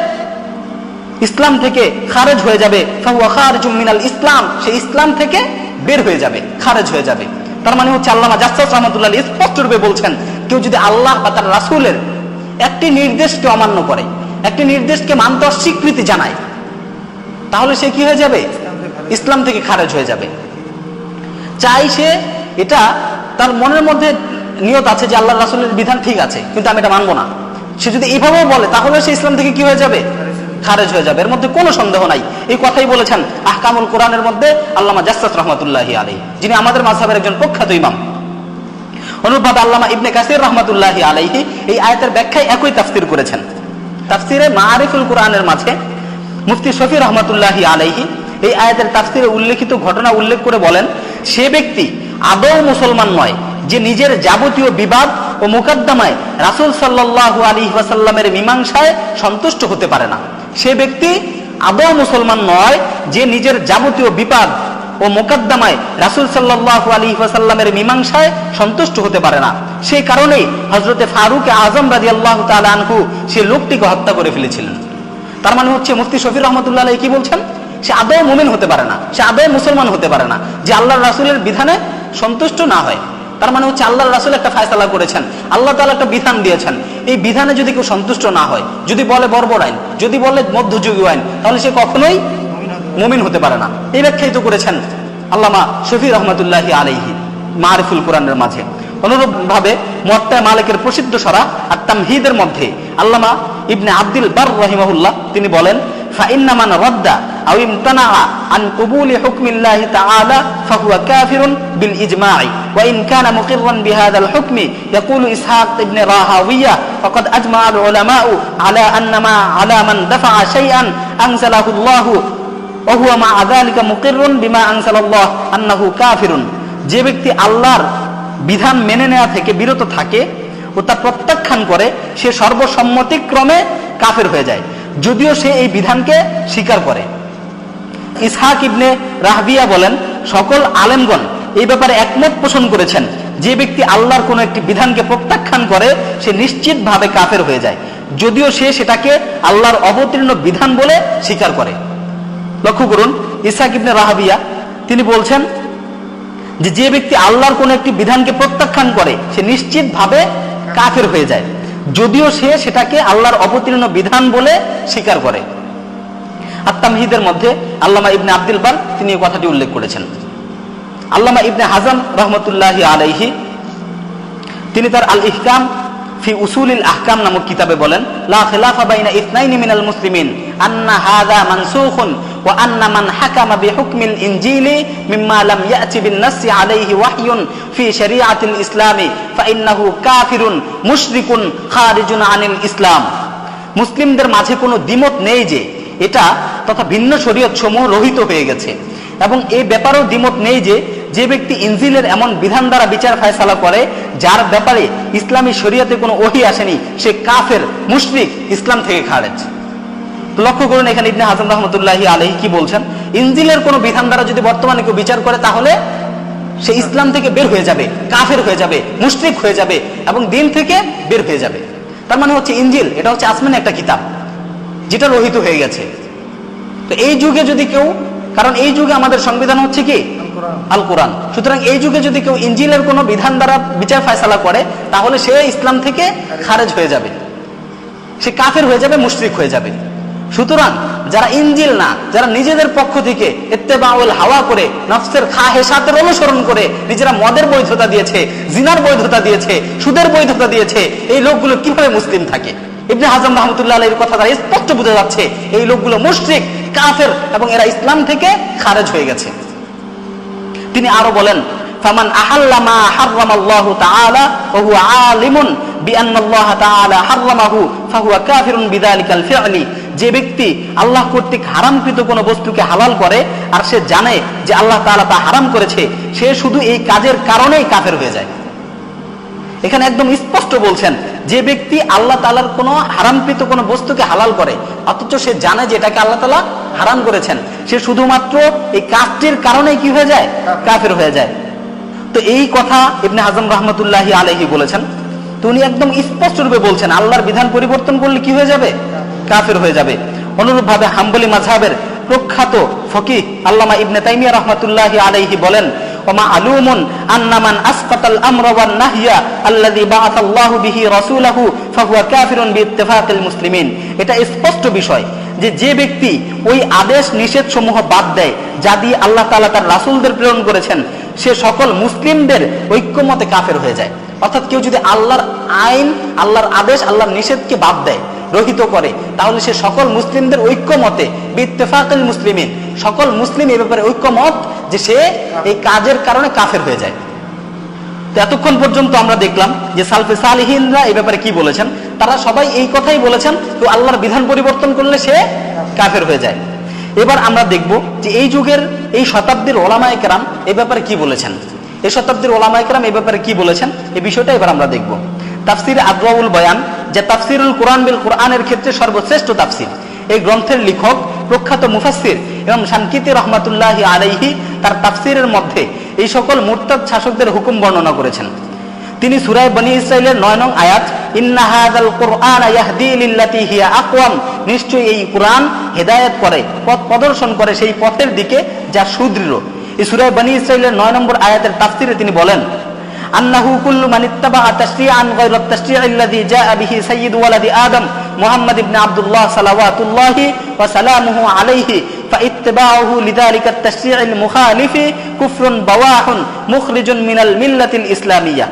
ইসলাম থেকে খারেজ হয়ে যাবে। ফাহুয়া খারিজুম মিনাল ইসলাম, সে ইসলাম থেকে বের হয়ে যাবে, খারেজ হয়ে যাবে। তার মানে হচ্ছে আল্লামা জাসসাস রাহমাতুল্লাহ স্পষ্ট রূপে বলছেন, কেউ যদি আল্লাহ বা তার রাসূলের একটি নির্দেশকে অমান্য করে, একটি নির্দেশকে মানতে অস্বীকৃতি জানায়, তাহলে সে কি হয়ে যাবে? ইসলাম থেকে খারেজ হয়ে যাবে। চাই সে এটা তার মনের মধ্যে নিয়ত আছে যে আল্লাহ রাসূলের বিধান ঠিক আছে, কিন্তু আমি এটা মানবো না, সে যদি এইভাবেও বলে, তাহলে সে ইসলাম থেকে কি হয়ে যাবে? খারেজ হয়ে যাবে। এর মধ্যে কোনো সন্দেহ নাই। এই কথাই বলেছেন আহকামুল কোরআনের মধ্যে আল্লামা জাসসাস রাহমাতুল্লাহি আলাইহি, যিনি আমাদের মাযহাবের একজন প্রখ্যাত ইমাম। অনুরূপভাবে আল্লামা ইবনে কাসির রাহমাতুল্লাহি আলাইহি এই আয়াতের ব্যাখ্যায় একই তাফসীর করেছেন। তাফসীরে মাআরিফুল কোরআনের মাঝে মুফতি শফি রাহমাতুল্লাহি আলাইহি এই আয়াতের তাফসীরে উল্লেখিত ঘটনা উল্লেখ করে বলেন, সে ব্যক্তি আদৌ মুসলমান নয় যে নিজের যাবতীয় বিবাদ ও মুকদ্দমায় রাসূল সাল্লাল্লাহু আলাইহি ওয়াসাল্লামের মীমাংসায় সন্তুষ্ট হতে পারে না। সে ব্যক্তি আদৌ মুসলমান নয় যে নিজের যাবতীয় বিবাদ ও মুকদ্দমায় রাসূল সাল্লাল্লাহু আলাইহি ওয়াসাল্লামের মীমাংসায় সন্তুষ্ট হতে পারে না। সেই কারণেই হযরতে ফারুক আযম রাদিয়াল্লাহু তাআলা আনহু সেই লোকটিকে হত্যা করে ফেলেছিলেন। তার মানে হচ্ছে মুফতি শফি রাহমাতুল্লাহ আলাইহি কি বলছেন? সে আদৌ মুমিন হতে পারে না, সে আদৌ মুসলমান হতে পারে না যে আল্লাহর রাসূলের বিধানে সন্তুষ্ট না হয়। তার মানে হচ্ছে আল্লাহর রাসূল একটা ফায়সালা করেছেন, আল্লাহ তাআলা একটা বিধান দিয়েছেন, এই বিধানে যদি কেউ সন্তুষ্ট না হয়, যদি বলে বর্বর আইন, যদি বলে মধ্যযুগীয় আইন, তাহলে সে কখনোই মুমিন হতে পারে না। এই ব্যাখ্যাই তো করেছেন আল্লামা শফি রাহমাতুল্লাহি আলাইহি মারিফুল কোরআনের মাঝে। অনুরূপভাবে মুওয়াত্তা মালিকের প্রসিদ্ধ সরা আর তামহিদের মধ্যে আল্লামা ইবনে আব্দুল বার রাহিমাহুল্লাহ তিনি বলেন, ফাইন্না মান রাদ্দা আও ইমতানাআ আন কবুলি হুকমিল্লাহি তাআলা ফাহুয়া কাফিরুন বিল ইজমা'i ওয়া ইন কানা মুকিররান বিহাদাল হুকমি ইয়াকুলু ইসহাক ইবনে রাহাওয়িয়া ফাকাদ আজমা'a আল উলামা'u আলা আন্না মা আলা মান দাফা'a শাইআন আনজালাহু আল্লাহু ওয়া হুয়া মা যালিকা মুকিররুন বিমা আনজালাল্লাহ আন্নাহু কাফিরুন। যে ব্যক্তি আল্লাহর বিধান মেনে নেওয়া থেকে বিরত থাকে ও তা প্রত্যাখ্যান করে, সে সর্বসম্মতিক্রমে কাফের হয়ে যায়, যদিও সে এই বিধানকে স্বীকার করে। ইসহাক ইবনে রাহবিয়া বলেন, সকল আলেমগণ এই ব্যাপারে একমত পোষণ করেছেন, যে ব্যক্তি আল্লাহর কোনো একটি বিধানকে প্রত্যাখ্যান করে সে নিশ্চিতভাবে কাফের হয়ে যায়, যদিও সে সেটাকে আল্লাহর অবতীর্ণ বিধান বলে স্বীকার করে। লক্ষ্য করুন, ইসহাক ইবনে রাহবিয়া তিনি বলছেন যে ব্যক্তি আল্লাহর কোন একটি বিধানকে প্রত্যাখ্যান করে সে নিশ্চিতভাবে কাফের হয়ে যায়, যদিও সে সেটাকে আল্লাহর অবতীর্ণ বিধান বলে স্বীকার করে। আত-তামহিদের মধ্যে আল্লামা ইবনে আব্দুল বার তিনি এই কথাটি উল্লেখ করেছেন। আল্লামা ইবনে হাজাম রহমতুল্লাহি আলাইহি তিনি তার আল ইহকাম ফি উসুলিল আহকাম নামক কিতাবে বলেন, লা খিলাফা বাইনা ইসনাইনি মিনাল মুসলিমিন আন্না হাযা মানসুখুন ওয়া আন্না মান হাকামা বিহুকমিল ইনজিলি মিম্মা লাম ইয়াতি বিন নাসি আলাইহি ওয়াহয়ুন ফি শরিআতিল ইসলামি ফাইন্নাহু কাফিরুন মুশরিকুন খারিজুন আনিল ইসলাম। মুসলিমদের মাঝে কোনো দ্বিমত নেই যে এটা তথা ভিন্ন শরীয়ত সমূহ রহিত হয়ে গেছে, এবং এই ব্যাপারেও দ্বিমত নেই যে যে ব্যক্তি ইনজিলের এমন বিধান দ্বারা বিচার ফায়সালা করে যার ব্যাপারে ইসলামী শরীয়তে কোনো ওহী আসেনি, সে কাফের, মুশরিক, ইসলাম থেকে খারেজ। লক্ষ্য করুন এখানে ইবনে হাজাম রহমতুল্লাহি আলাইহি কি বলছেন, ইনজিলের কোনো বিধান দ্বারা যদি বর্তমানে কেউ বিচার করে তাহলে সে ইসলাম থেকে বের হয়ে যাবে, কাফের হয়ে যাবে, মুশরিক হয়ে যাবে এবং দিন থেকে বের হয়ে যাবে। তার মানে হচ্ছে ইনজিল এটা হচ্ছে আসমানি একটা কিতাব যেটা রহিত হয়ে গেছে। তো এই যুগে যদি কেউ, কারণ এই যুগে আমাদের সংবিধান হচ্ছে কি আল কোরআন, সুতরাং এই যুগে যদি কেউ ইনজিলের কোনো বিধান দ্বারা বিচার ফায়সালা করে তাহলে সে ইসলাম থেকে খারেজ হয়ে যাবে, সে কাফের হয়ে যাবে, মুশরিক হয়ে যাবে। সুতরাং যারা ইনজিল না, যারা নিজেদের পক্ষ থেকে ইত্তেবাউল হাওয়া করে নফসের খাহেসাতের অনুসরণ করে নিজেরা মদের বৈধতা দিয়েছে, জিনার বৈধতা দিয়েছে, সুদের বৈধতা দিয়েছে, এই লোকগুলো কিভাবে মুসলিম থাকে? ইবনে হাজাম রাহমাতুল্লাহ আলাইহির কথা দ্বারা স্পষ্ট বোঝা যাচ্ছে এই লোকগুলো মুশরিক, কাফের এবং এরা ইসলাম থেকে খারেজ হয়ে গেছে। তিনি আরো বলেন, ফামান আহাল্লা মা হাররামাল্লাহু তাআলা ওয়া হুয়া আলিমুন বিআন্নাল্লাহ তাআলা হাররামাহু ফাহুয়া কাফিরুন বিযালিকাল ফি'লি। যে ব্যক্তি আল্লাহ কর্তৃক হারামকৃত কোনো বস্তুকে হালাল করে আর সে জানে যে আল্লাহ তাআলা তা হারাম করেছে, সে শুধু এই কাজের কারণেই কাফের হয়ে যায়। এখানে একদম স্পষ্ট বলছেন, যে ব্যক্তি আল্লাহ তাআলার কোনো হারামকৃত কোনো বস্তুকে হালাল করে অথচ সে জানে যে এটাকে আল্লাহ তাআলা হারাম করেছেন, সে শুধুমাত্র এই কাজটির কারণেই কি হয়ে যায়? কাফের হয়ে যায়। তো এই কথা ইবনে হাজাম রাহমাতুল্লাহি আলাইহি বলেছেন। তো উনি একদম স্পষ্ট রূপে বলছেন আল্লাহর বিধান পরিবর্তন করলে কি হয়ে যাবে? কাফের হয়ে যাবে। অনুরূপভাবে হাম্বলি মাযহাবের প্রখ্যাত ফকিহ আল্লামা ইবনে তাইমিয়া রাহমাতুল্লাহি আলাইহি বলেন, ওমা আলুমুন আন্না মান আসকাতাল আমরা ওয়ান নাহইয়া আল্লাযী বাআসাল্লাহু বিহি রাসূলাহু ফাহুয়া কাফিরুন বিইত্তিফাকিল মুসলিমিন। এটা স্পষ্ট বিষয় যে যে ব্যক্তি ওই আদেশ নিষেধ সমূহ বাদ দেয় যা দিয়ে আল্লাহ তাআলা তার রাসূলদের প্রেরণ করেছেন, সে সকল মুসলিমদের ঐক্যমতে কাফের হয়ে যায়। অর্থাৎ কেউ যদি আল্লাহর আইন, আল্লাহর আদেশ, আল্লাহর নিষেধকে বাদ দেয়, রহিত করে, তাহলে সে সকল মুসলিমদের ঐক্যমতে বিইত্তিফাকিল মুসলিমিন, সকল মুসলিম এই ব্যাপারে ঐক্যমত যে সে এই কাজের কারণে কাফের হয়ে যায়। তো এতক্ষণ পর্যন্ত আমরা দেখলাম যে সালফে সালিহিনরা এই ব্যাপারে কি বলেছেন। তারা সবাই এই কথাই বলেছেন, তো আল্লাহর বিধান পরিবর্তন করলে সে কাফের হয়ে যায়। এবার আমরা দেখব যে এই যুগের, এই শতাব্দীর ওলামায়ে কেরাম এই ব্যাপারে কি বলেছেন। এই শতাব্দীর ওলামায়ে কেরাম এই ব্যাপারে কি বলেছেন, এই বিষয়টা এবার আমরা দেখব। তাফসির আদওয়াউল বয়ান, যে তাফসিরুল কোরআন বিল কোরআনের ক্ষেত্রে সর্বশ্রেষ্ঠ তাফসির, এই গ্রন্থের লেখক প্রখ্যাত মুফাসসির ইমাম শানকিতি রাহমাতুল্লাহি আলাইহি তার তাফসিরের মধ্যে এই সকল মুরতাদ শাসকদের হুকুম বর্ণনা করেছেন। তিনি সূরা বনী ইসরাঈলের 9 নং আয়াত, ইন্না হাযাল কুরআনা ইয়াহদি লিল্লাতী হিয়া আকওয়াম, নিশ্চয়ই এই কুরআন হেদায়েত করে, পথ প্রদর্শন করে সেই পথের দিকে যা সুদৃঢ়। এই সূরা বনী ইসরাঈলের 9 নম্বর আয়াতের তাফসিরে তিনি বলেন, আন্নাহু কুল্লু মান ইত্তাবাআ তাশরিআন গায়রা আত-তাশরি'আল্লাযী জাআ বিহি সাইয়্যিদু ওয়ালাদি আদম মুহাম্মদ ইবনে আব্দুল্লাহ সাল্লাল্লাহু ওয়া সালামুহু আলাইহি ফাইত্তিবাউহু লিযালিকা আত-তাশরি'আল মুখালিফি কুফরুন বাওয়াহুন মুখরিজুন মিনাল মিল্লাতিল ইসলামিয়্যাহ।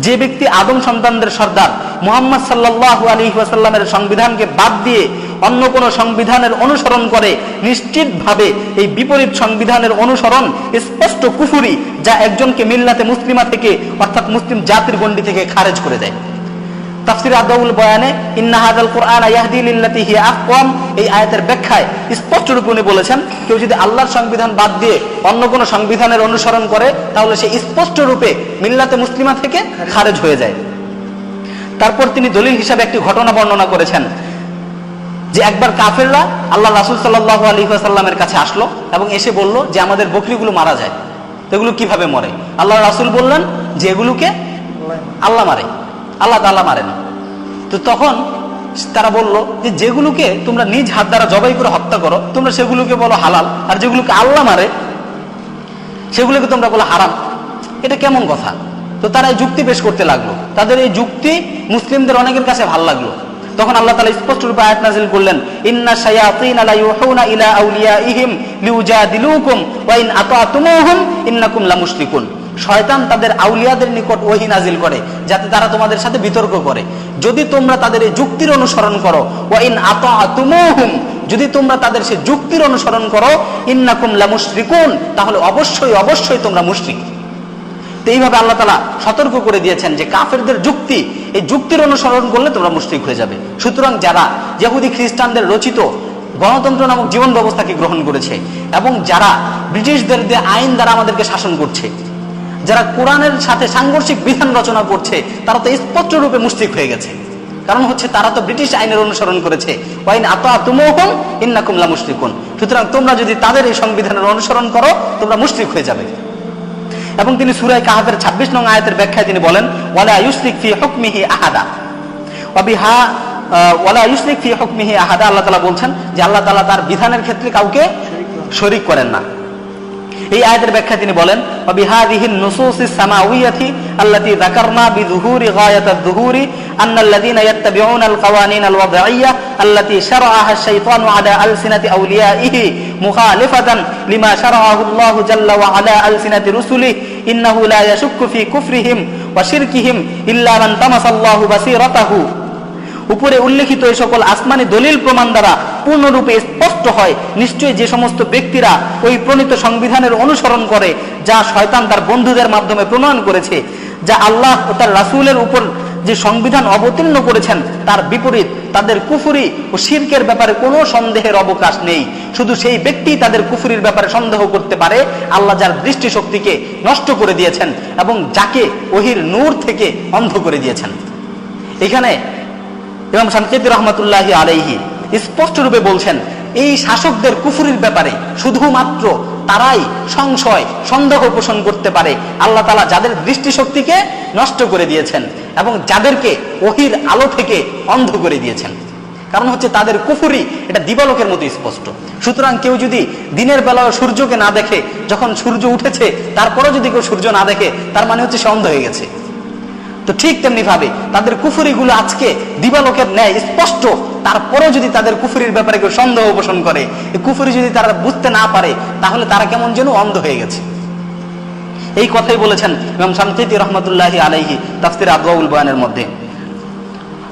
যে ব্যক্তি আদম সন্তানদের সর্দার মুহাম্মদ সাল্লাল্লাহু আলাইহি ওয়াসাল্লামের সংবিধানকে বাদ দিয়ে অন্য কোন সংবিধানের অনুসরণ করে, নিশ্চিতভাবে এই বিপরীত সংবিধানের অনুসরণ স্পষ্ট কুফরি, যা একজনকে মিল্লাতে মুসলিমা থেকে অর্থাৎ মুসলিম জাতির গণ্ডি থেকে খারেজ করে দেয়। তাফসির আদওয়াউল বয়ানে ইন্না হাযাল কুরআনা ইয়াহদি লিল্লাতী হিয়া আকওয়াম, এই আয়াতের ব্যাখ্যায় স্পষ্ট রূপে উনি বলেছেন, কেউ যদি আল্লাহর সংবিধান বাদ দিয়ে অন্য কোন সংবিধানের অনুসরণ করে তাহলে সে স্পষ্ট রূপে মিল্লাতে মুসলিমা থেকে খারেজ হয়ে যায়। তারপর তিনি দলিল হিসাবে একটি ঘটনা বর্ণনা করেছেন যে একবার কাফেররা আল্লাহ রাসূল সাল্লাল্লাহু আলাইহি ওয়াসাল্লামের কাছে আসলো এবং এসে বলল যে আমাদের বকরিগুলো মারা যায়, তো এগুলো কিভাবে মরে? আল্লাহ রাসূল বললেন যে এগুলোকে আল্লাহ মারে, আল্লাহ তাআলা মারেন। তো তখন তারা বলল যে যেগুলোকে তোমরা নিজ হাত দ্বারা জবাই করে হত্যা করো তোমরা সেগুলোকে বলো হালাল, আর যেগুলোকে আল্লাহ মারে সেগুলোকে তোমরা বলো হারাম। এটা কেমন কথা? তো তারা এই যুক্তি পেশ করতে লাগলো। তাদের এই যুক্তি মুসলিমদের অনেকের কাছে ভালো লাগলো। তখন আল্লাহ তাআলা স্পষ্ট রূপে আয়াত নাযিল করলেন, ইন্না শায়াতিনা লা ইউহুনা ইলা আউলিয়াইহিম লিউজাদিলুকুম ওয়া ইন আতাতুমুহুম ইন্নাকুম লামুশরিকুন। শয়তান তাদের আউলিয়াদের নিকট ওহী নাজিল করে যাতে তারা তোমাদের সাথে বিতর্ক করে। যদি তোমরা তাদের এই যুক্তির অনুসরণ করো, ওয়া ইন আতাতুমুহুম, যদি তোমরা তাদের সেই যুক্তির অনুসরণ করো, ইন্নাকুম লামুশরিকুন, তাহলে অবশ্যই অবশ্যই তোমরা মুশরিক। তো এইভাবে আল্লাহ তাআলা সতর্ক করে দিয়েছেন যে কাফেরদের যুক্তি, এই যুক্তির অনুসরণ করলে তোমরা মুশরিক হয়ে যাবে। সুতরাং যারা ইহুদি খ্রিস্টানদের রচিত গণতন্ত্র নামক জীবন ব্যবস্থাকে গ্রহণ করেছে এবং যারা ব্রিটিশদের যে আইন দ্বারা আমাদেরকে শাসন করছে, যারা কোরআনের সাথে সাংঘর্ষিক বিধান রচনা করছে, তারা তো স্পষ্ট রূপে মুশরিক হয়ে গেছে। কারণ হচ্ছে তারা তো ব্রিটিশ আইনের অনুসরণ করেছে, ওয়া ইন আতাতুমুহুম ইন্নাকুম লামুশরিকুন। সুতরাং তোমরা যদি তাদের এই সংবিধানের অনুসরণ করো, তোমরা মুশরিক হয়ে যাবে। এবং তিনি সূরা কাহফের 26 নং আয়াতের ব্যাখ্যায় তিনি বলেন, ওয়ালা ইউশরিক ফি হুকমিহি আহাদা ওয়ালা ইউশরিক ফি হুকমিহি আহাদা। আল্লাহ তাআলা বলছেন যে আল্লাহ তাআলা তার বিধানের ক্ষেত্রে কাউকে শরীক করেন না। এই আয়াতের ব্যাখ্যা তিনি বলেন, ওয়া বিহাদিহিন নুসুসিস সামাউইয়াতি আল্লাতী যাকারনা বিযুহুরি গায়াতাদ যুহুরি আন্নাল্লাযীনা ইয়াত্তাবিউনাল কাওয়ানিনাল ওয়াদঈয়্যা আল্লাতী শারআহা আশ-শাইতানু আলা আলসিনাতি আউলিয়াইহি মুখালিফাতান লিমা শারআহু আল্লাহু জাল্লা ওয়া আলা আলসিনাতি রুসুলিহি ইন্নাহু লা ইয়াশুক্কু ফি কুফরিহিম ওয়া শিরকিহিম ইল্লা মান তামাসাল্লাহু বাসীরাতাহু। উপরে উল্লেখিত এই সকল আসমানি দলিল প্রমাণ দ্বারা পূর্ণরূপে স্পষ্ট হয়, নিশ্চয়ই যে সমস্ত ব্যক্তিরা ওই প্রণীত সংবিধানের অনুসরণ করে যা শয়তান তার বন্ধুদের মাধ্যমে প্রণয়ন করেছে, যা আল্লাহ ও তার রাসূলের উপর যে সংবিধান অবতীর্ণ করেছেন তার বিপরীত, তাদের কুফরি ও শিরকের ব্যাপারে কোনো সন্দেহের অবকাশ নেই। শুধু সেই ব্যক্তি তাদের কুফরির ব্যাপারে সন্দেহ করতে পারে আল্লাহ যার দৃষ্টিশক্তিকে নষ্ট করে দিয়েছেন এবং যাকে ওহির নূর থেকে অন্ধ করে দিয়েছেন। এখানে ইমাম শানকিতি রাহমাতুল্লাহি আলাইহি স্পষ্ট রূপে বলছেন, এই শাসকদের কুফরির ব্যাপারে শুধুমাত্র তারাই সংশয় সন্দেহ পোষণ করতে পারে আল্লাহ তাআলা যাদের দৃষ্টিশক্তিকে নষ্ট করে দিয়েছেন এবং যাদেরকে ওহির আলো থেকে অন্ধ করে দিয়েছেন। কারণ হচ্ছে তাদের কুফরি এটা দিবালোকের মতো স্পষ্ট। সুতরাং কেউ যদি দিনের বেলা সূর্যকে না দেখে, যখন সূর্য উঠেছে তারপরেও যদি কেউ সূর্য না দেখে, তার মানে হচ্ছে সে অন্ধ হয়ে গেছে। তো ঠিক তেমনি ভাবে তাদের কুফরিগুলো আজকে দিবালোকের ন্যায় স্পষ্ট, তারপরেও যদি তাদের কুফরির ব্যাপারে কেউ সন্দেহ পোষণ করে, এই কুফরি যদি তারা বুঝতে না পারে, তাহলে তারা কেমন যেন অন্ধ হয়ে গেছে। এই কথাই বলেছেন ইমাম শানকিতি রাহমাতুল্লাহি আলাইহি তাফসীর আদওয়াউল বয়ানের মধ্যে।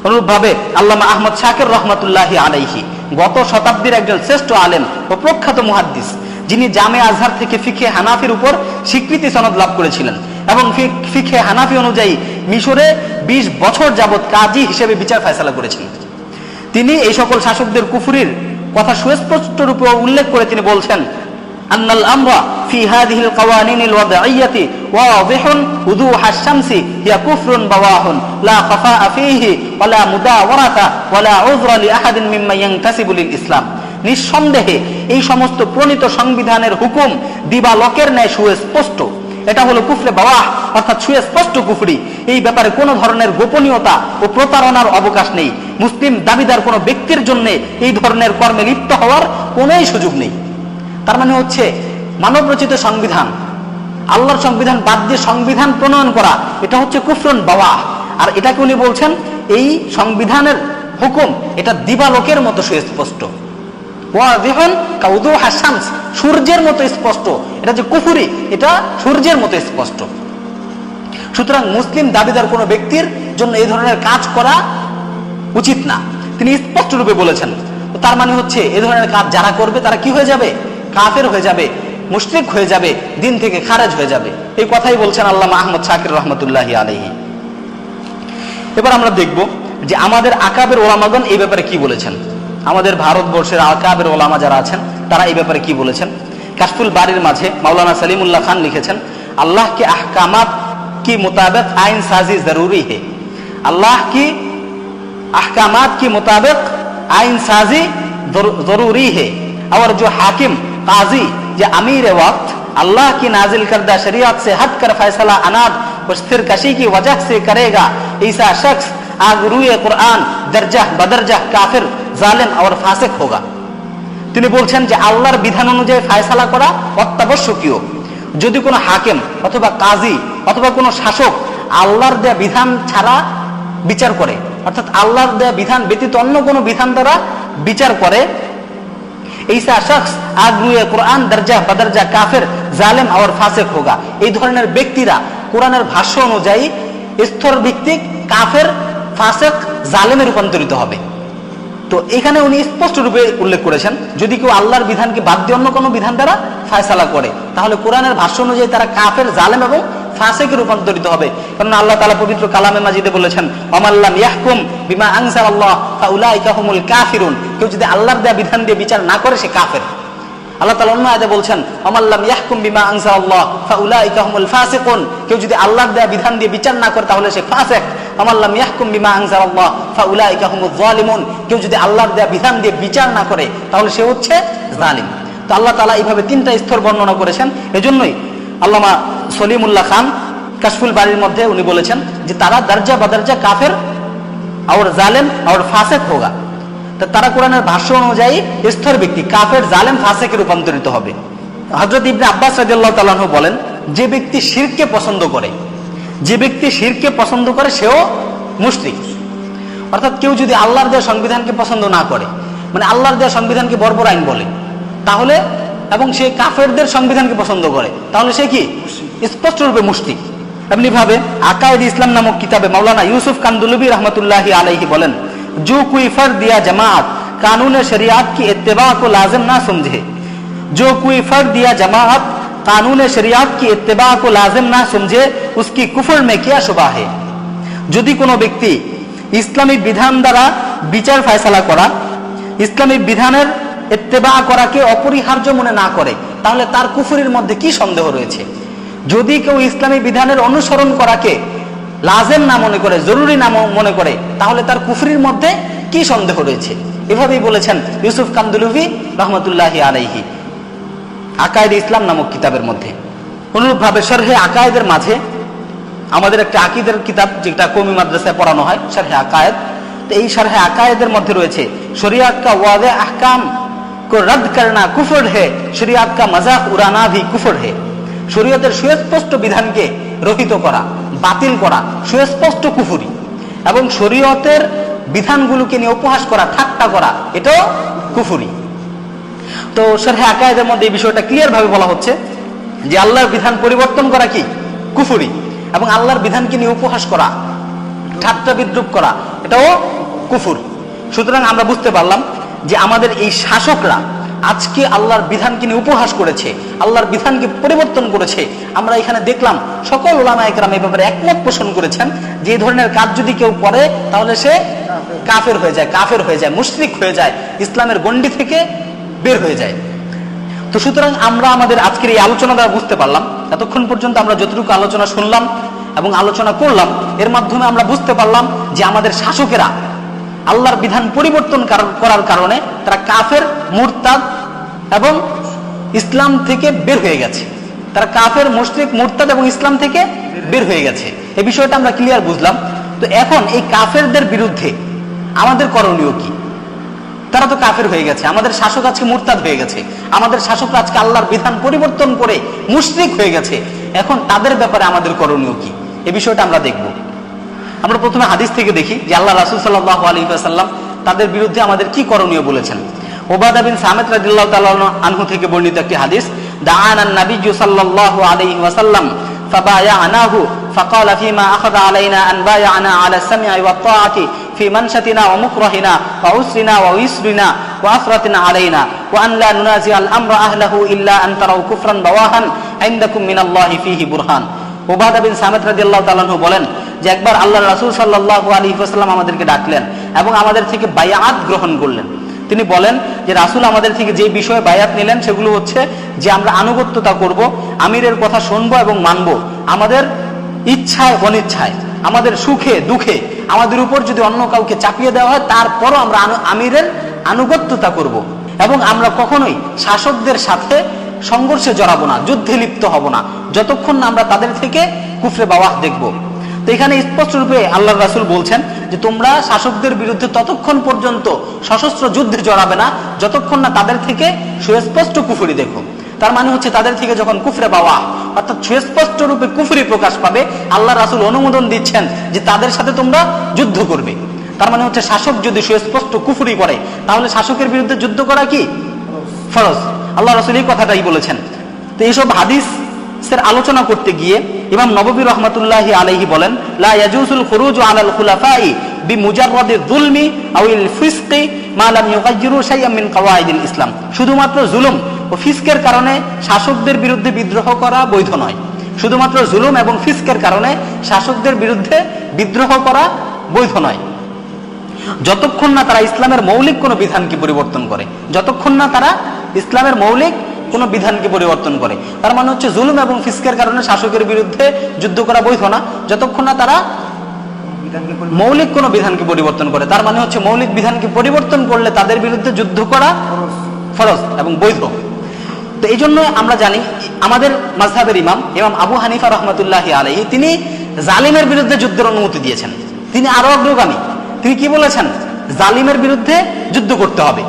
অনুরূপভাবে আল্লামা আহমদ শাকির রাহমাতুল্লাহি আলাইহি গত শতাব্দীর একজন শ্রেষ্ঠ আলেম ও প্রখ্যাত মুহাদ্দিস, যিনি জামে আজহার থেকে ফিকহে হানাফির উপর স্বীকৃতি সনদ লাভ করেছিলেন এবং ফিকহে হানাফি অনুযায়ী মিশরে 20 বছর যাবৎ কাজী হিসেবে বিচার ফয়সালা করেছেন। তিনি এই সকল শাসকদের কুফরির কথা সুস্পষ্ট রূপে উল্লেখ করে তিনি বলছেন, আন্নাল আমরা ফি হাযিহিল কাওয়ানিনিল ওয়াদঈয়্যাতি ওয়াদিহুন উযুহাশ শামসি হিয়া কুফরুন বাওয়াহুন লা খাফাআ ফীহি ওয়ালা মুদাওয়ারাতা ওয়ালা উযরা লিআহাদিন মিম্মা ইয়ানতাসিবু লিল ইসলাম। নিঃসন্দেহে এই সমস্ত প্রণীত সংবিধানের হুকুম দিবালোকের ন্যায় সুস্পষ্ট। এটা হলো কুফরে বাওয়াহ, অর্থাৎ সুস্পষ্ট কুফরি। এই ব্যাপারে কোনো ধরনের গোপনীয়তা ও প্রতারণার অবকাশ নেই। মুসলিম দাবিদার কোনো ব্যক্তির জন্য এই ধরনের কর্মে লিপ্ত হওয়ার কোনোই সুযোগ নেই। তার মানে হচ্ছে মানব রচিত সংবিধান, আল্লাহর সংবিধান বাদ দিয়ে সংবিধান প্রণয়ন করা, এটা হচ্ছে কুফরুন বাওয়াহ। আর এটাকে উনি বলছেন এই সংবিধানের হুকুম এটা দিবালোকের মতো সুস্পষ্ট, ওয়াদিহুন কাউযুহাশ শামস, সূর্যের মতো স্পষ্ট। এটা যে কুফরি, এটা সূর্যের মতো স্পষ্ট। সুতরাং মুসলিম দাবিদার কোনো ব্যক্তির জন্য এই ধরনের কাজ করা উচিত না, তিনি স্পষ্ট রূপে বলেছেন। তার মানে হচ্ছে এই ধরনের কাজ যারা করবে তারা কি হয়ে যাবে? কাফের হয়ে যাবে, মুশরিক হয়ে যাবে, দিন থেকে খারেজ হয়ে যাবে। এই কথাই বলছেন আল্লামা আহমদ শাকির রাহমাতুল্লাহি আলাইহি। এবার আমরা দেখব যে আমাদের আকাবের ওলামাগণ এই ব্যাপারে কি বলেছেন। আমাদের ভারতবর্ষের আকাবের ওলামা যারা আছেন তারা এই ব্যাপারে কি বলেছেন। কাশফুল বারির মাঝে মাওলানা সলিমুল্লাহ খান লিখেছেন, আল্লাহ के अहकामात की मुताबिक आइन साजी जरूरी है। अल्लाह की अहकामात के मुताबिक आइन साजी जरूरी है और जो हाकिम काजी या अमीर वक्त अल्लाह की नाजिल करदा शरीयत से हट कर फैसला अनाद और सिरकशी की वजह से करेगा, ऐसा शख्स आगरूए कुरान दर्जा बदरजा काफिर জালেম আর ফাসিক হোগা। তিনি বলছেন যে আল্লাহর বিধান অনুযায়ী ফয়সালা করা অত্যাবশ্যকীয়। যদি কোনো হাকিম অথবা কাজী অথবা কোনো শাসক আল্লাহর দেয়া বিধান ছাড়া বিচার করে অর্থাৎ আল্লাহর দেয়া বিধান ব্যতীত অন্য কোনো বিধান দ্বারা বিচার করে, ऐसा शख्स आज रुए कुरान दर्जा बदर्जा काफिर जालिम और फासिक होगा। এই ধরনের ব্যক্তিরা কোরআনের ভাষ্য অনুযায়ী স্তর ভিত্তিক কাফের, ফাসিক, জালেমে রূপান্তরিত হবে। তো এখানে উনি স্পষ্ট রূপে উল্লেখ করেছেন, যদি কেউ আল্লাহর বিধানকে বাদ দিয়ে অন্য কোনো বিধান দ্বারা ফয়সালা করে, তাহলে কোরআনের ভাষ্য অনুযায়ী তারা কাফের, জালেম এবং ফাসিকে রূপান্তরিত হবে। কারণ আল্লাহ তাআলা পবিত্র কালামে মাজিদে বলেছেন, ওয়ামাল্লাম ইয়াহকুম বিমা আনজালাল্লাহ ফাউলাইকা হুমুল কাফিরুন। কেউ যদি আল্লাহর দেয়া বিধান দিয়ে বিচার না করে সে কাফের। আল্লাহ তাআলা অন্য আয়াতে বলছেন, ওয়ামাল্লাম ইয়াহকুম বিমা আনজালাল্লাহ ফাউলাইকা হুমুল ফাসিকুন। কেউ যদি আল্লাহর দেয়া বিধান দিয়ে বিচার না করে তাহলে সে ফাসিক। ওয়ামাল্লাম ইয়াহকুম বিমা আনজালাল্লাহ ফাউলাইকা হুমুজ জালিমুন। কেউ যদি আল্লাহর দেয়া বিধান দিয়ে বিচার না করে তাহলে সে হচ্ছে জালিম। তো আল্লাহ তাআলা এইভাবে তিনটা স্তর বর্ণনা করেছেন। এজন্যই আল্লামা সলিমুল্লাহ খান কাশফুল বাড়ির মধ্যে উনি বলেছেন যে তারা দরজা বদরজা কাফের और জালেম और ফাসিক होगा। তো তারা কোরআনের ভাষ্য অনুযায়ী স্তর ব্যক্তি কাফের, জালেম, ফাসিকে রূপান্তরিত হবে। হযরত ইবনে আব্বাস রাদিয়াল্লাহু তাআলা আনহু বলেন, যে ব্যক্তি শিরককে পছন্দ করে, যে ব্যক্তি শিরককে পছন্দ করে সেও মুশরিক। অর্থাৎ কেউ যদি আল্লাহর দেয়া সংবিধানকে পছন্দ না করে, মানে আল্লাহর দেয়া সংবিধানকে বর্বর আইন বলে, তাহলে এবং সে কাফেরদের সংবিধানকে পছন্দ করে, তাহলে সে কি স্পষ্ট রূপে মুশরিক। এমনি ভাবে আকায়েদ ইসলাম নামক কিতাবে মাওলানা ইউসুফ কান্দুলবি रहमतुल्लाहि अलैहि বলেন, जो कोई फर्द या जमात कानून शरीयत की इत्तिबा को लाजिम ना समझे, जो कोई फर्द या जमात कानून शरीयत की इत्तिबा को लाजिम ना समझे, उसकी कुफर में क्या शुबा है। যদি কোনো ব্যক্তি ইসলামী বিধান দ্বারা বিচার ফয়সালা করা, ইসলামী বিধানের ইত্তেবা করাকে অপরিহার্য মনে না করে, তাহলে তার কুফরির মধ্যে কি সন্দেহ রয়েছে। যদি কেউ ইসলামী বিধানের অনুসরণ করাকে লাজেম না মনে করে, জরুরি না মনে করে, তাহলে তার কুফরির মধ্যে কি সন্দেহ রয়েছে। এভাবেই বলেছেন ইউসুফ কান্দুলভি রহমতুল্লাহি আলাইহি আকায়েদ ইসলাম নামক কিতাবের মধ্যে। অনুরূপভাবে শরহে আকায়েদের মাঝে আমাদের একটা আকীদার কিতাব যেটা কওমি মাদ্রাসায় পড়ানো হয়, শরহে আকায়েদ। তো এই শরহে আকায়েদের মধ্যে রয়েছে শরিয়াত কা ওয়াদে আহকাম को रद्द करना कुफर है, शरीयत का मजाक उड़ाना भी कुफर है। শরীয়তের সুস্পষ্ট বিধানকে রহিত করা, বাতিল করা সুস্পষ্ট কুফরি, এবং শরীয়তের বিধানগুলোকে নিয়ে উপহাস করা, ঠাট্টা করা, এটাও কুফরি। তো শরহে আকায়েদের মধ্যে এই বিষয়টা ক্লিয়ার ভাবে বলা হচ্ছে যে আল্লাহর বিধান পরিবর্তন করা কি কুফরি, এবং আল্লাহর বিধানকে নিয়ে উপহাস করা, ঠাট্টা বিদ্রুপ করা, এটাও কুফর। সুতরাং আমরা বুঝতে পারলাম যে আমাদের এই শাসকরা আজকে আল্লাহর বিধানকে নিয়ে উপহাস করেছে, আল্লাহর বিধানকে পরিবর্তন করেছে। আমরা এখানে দেখলাম সকল উলামায়ে কেরাম এই ব্যাপারে একমত পোষণ করেছেন যে এই ধরনের কাজ যদি কেউ করে তাহলে সে কাফের হয়ে যায়, কাফের হয়ে যায়, মুশরিক হয়ে যায়, ইসলামের গণ্ডি থেকে বের হয়ে যায়। তো সুতরাং আমরা আমাদের আজকের এই আলোচনা দ্বারা বুঝতে পারলাম, এতক্ষণ পর্যন্ত আমরা যতটুকু আলোচনা শুনলাম এবং আলোচনা করলাম, এর মাধ্যমে আমরা বুঝতে পারলাম যে আমাদের শাসকেরা আল্লাহর বিধান পরিবর্তন করার কারণে তারা কাফের, মুরতাদ এবং ইসলাম থেকে বের হয়ে গেছে। তারা কাফের, মুশরিক, মুরতাদ এবং ইসলাম থেকে বের হয়ে গেছে। এই বিষয়টা আমরা ক্লিয়ার বুঝলাম। তো এখন এই কাফেরদের বিরুদ্ধে আমাদের করণীয় কি? তারা তো কাফের হয়ে গেছে, আমাদের শাসক আজকে মুরতাদ হয়ে গেছে, আমাদের শাসকরা আজকে আল্লাহর বিধান পরিবর্তন করে মুশরিক হয়ে গেছে। এখন তাদের ব্যাপারে আমাদের করণীয় কি, এই বিষয়টা আমরা দেখব। আমরা প্রথমে হাদিস থেকে দেখি যে আল্লাহ রাসূল সাল্লাল্লাহু আলাইহি ওয়াসাল্লাম তাদের বিরুদ্ধে আমাদের কি করণীয় বলেছেন। উবাদা বিন সামিত রাদিয়াল্লাহু তাআলা আনহু থেকে বর্ণিত একটি হাদিস, দাআনান নাবিয়্যু সাল্লাল্লাহু আলাইহি ওয়াসাল্লাম ফাবায়ানাহু ফাকালা ফীমা আখাযা আলাইনা আন বায়ানা আলা সামঈ ওয়াত তাআতি ফি মানশাতিনা ওয়া মুকরাহিনা ওয়া উসরিনা ওয়া ইসরিনা ওয়া আফরাতিনা আলাইনা ওয়া আন লা নুনাজি আল আমরা আহলাহু ইল্লা আন তারাউ কুফরান বাওয়াহান ইনদাকুম মিনাল্লাহি ফীহি বুরহান। উবাদা বিন সামিত রাদিয়াল্লাহু তাআলা আনহু বলেন যে একবার আল্লাহর রাসূল সাল্লাল্লাহু আলাইহি ওয়াসাল্লাম আমাদেরকে ডাকলেন এবং আমাদের থেকে বায়াত গ্রহণ করলেন। তিনি বলেন যে রাসূল আমাদের থেকে যে বিষয়ে বায়াত নিলেন সেগুলো হচ্ছে যে আমরা আনুগত্যতা করব, আমিরের কথা শুনবো এবং মানব, আমাদের ইচ্ছায় অনিচ্ছায়, আমাদের সুখে দুঃখে আমাদের উপর যদি অন্য কাউকে চাপিয়ে দেওয়া হয় তারপরও আমরা আমিরের আনুগত্যতা করব, এবং আমরা কখনোই শাসকদের সাথে সংঘর্ষে জড়াবো না, যুদ্ধে লিপ্ত হব না, যতক্ষণ না আমরা তাদের থেকে কুফরে বাওয়াহ দেখব। তো এখানে স্পষ্ট রূপে আল্লাহর রাসূল বলছেন যে তোমরা শাসকদের বিরুদ্ধে ততক্ষণ পর্যন্ত সশস্ত্র যুদ্ধে জড়াবে না যতক্ষণ না তাদের থেকে সুস্পষ্ট কুফরি দেখো। তার মানে হচ্ছে তাদের থেকে যখন কুফরে বাওয়াহ অর্থাৎ সুস্পষ্ট রূপে কুফরি প্রকাশ পাবে, আল্লাহর রাসূল অনুমোদন দিচ্ছেন যে তাদের সাথে তোমরা যুদ্ধ করবে। তার মানে হচ্ছে শাসক যদি সুস্পষ্ট কুফরি করে তাহলে শাসকের বিরুদ্ধে যুদ্ধ করা কি ফরজ। আল্লাহ রাসূল এই কথাটাই বলেছেন। তো এইসব হাদিসের আলোচনা করতে গিয়ে ইমাম নববী রাহমাতুল্লাহি আলাইহি বলেন, লা ইয়াজুজুল খুরুজু আলাল খুলাফাই বিমুজাররাদি যুলমি আওয়াল ফিসকি মা লাম ইউগাইয়িরু শাইআন মিন কাওয়াইদিল ইসলাম। শুধুমাত্র জুলুম ও ফিসকের কারণে শাসকদের বিরুদ্ধে বিদ্রোহ করা বৈধ নয়। শুধুমাত্র জুলুম এবং ফিসকের কারণে শাসকদের বিরুদ্ধে বিদ্রোহ করা বৈধ নয়, যতক্ষণ না তারা ইসলামের মৌলিক কোনো বিধানকে পরিবর্তন করে। যতক্ষণ না তারা ইসলামের মৌলিক কোনো বিধানকে পরিবর্তন করে। তার মানে হচ্ছে জুলুম এবং ফিসকের কারণে শাসকের বিরুদ্ধে যুদ্ধ করা বৈধ না, যতক্ষণ না তারা মৌলিক কোনো বিধানকে পরিবর্তন করে। তার মানে হচ্ছে মৌলিক বিধানকে পরিবর্তন করলে তাদের বিরুদ্ধে যুদ্ধ করা ফরজ এবং বৈধ। তো এই জন্য আমরা জানি আমাদের মাযহাবের ইমাম আবু হানিফা রাহমাতুল্লাহি আলাইহি তিনি জালিমের বিরুদ্ধে যুদ্ধের অনুমতি দিয়েছেন। তিনি আরো অগ্রগামী। তিনি কি বলেছেন? জালিমের বিরুদ্ধে যুদ্ধ করতে হবে।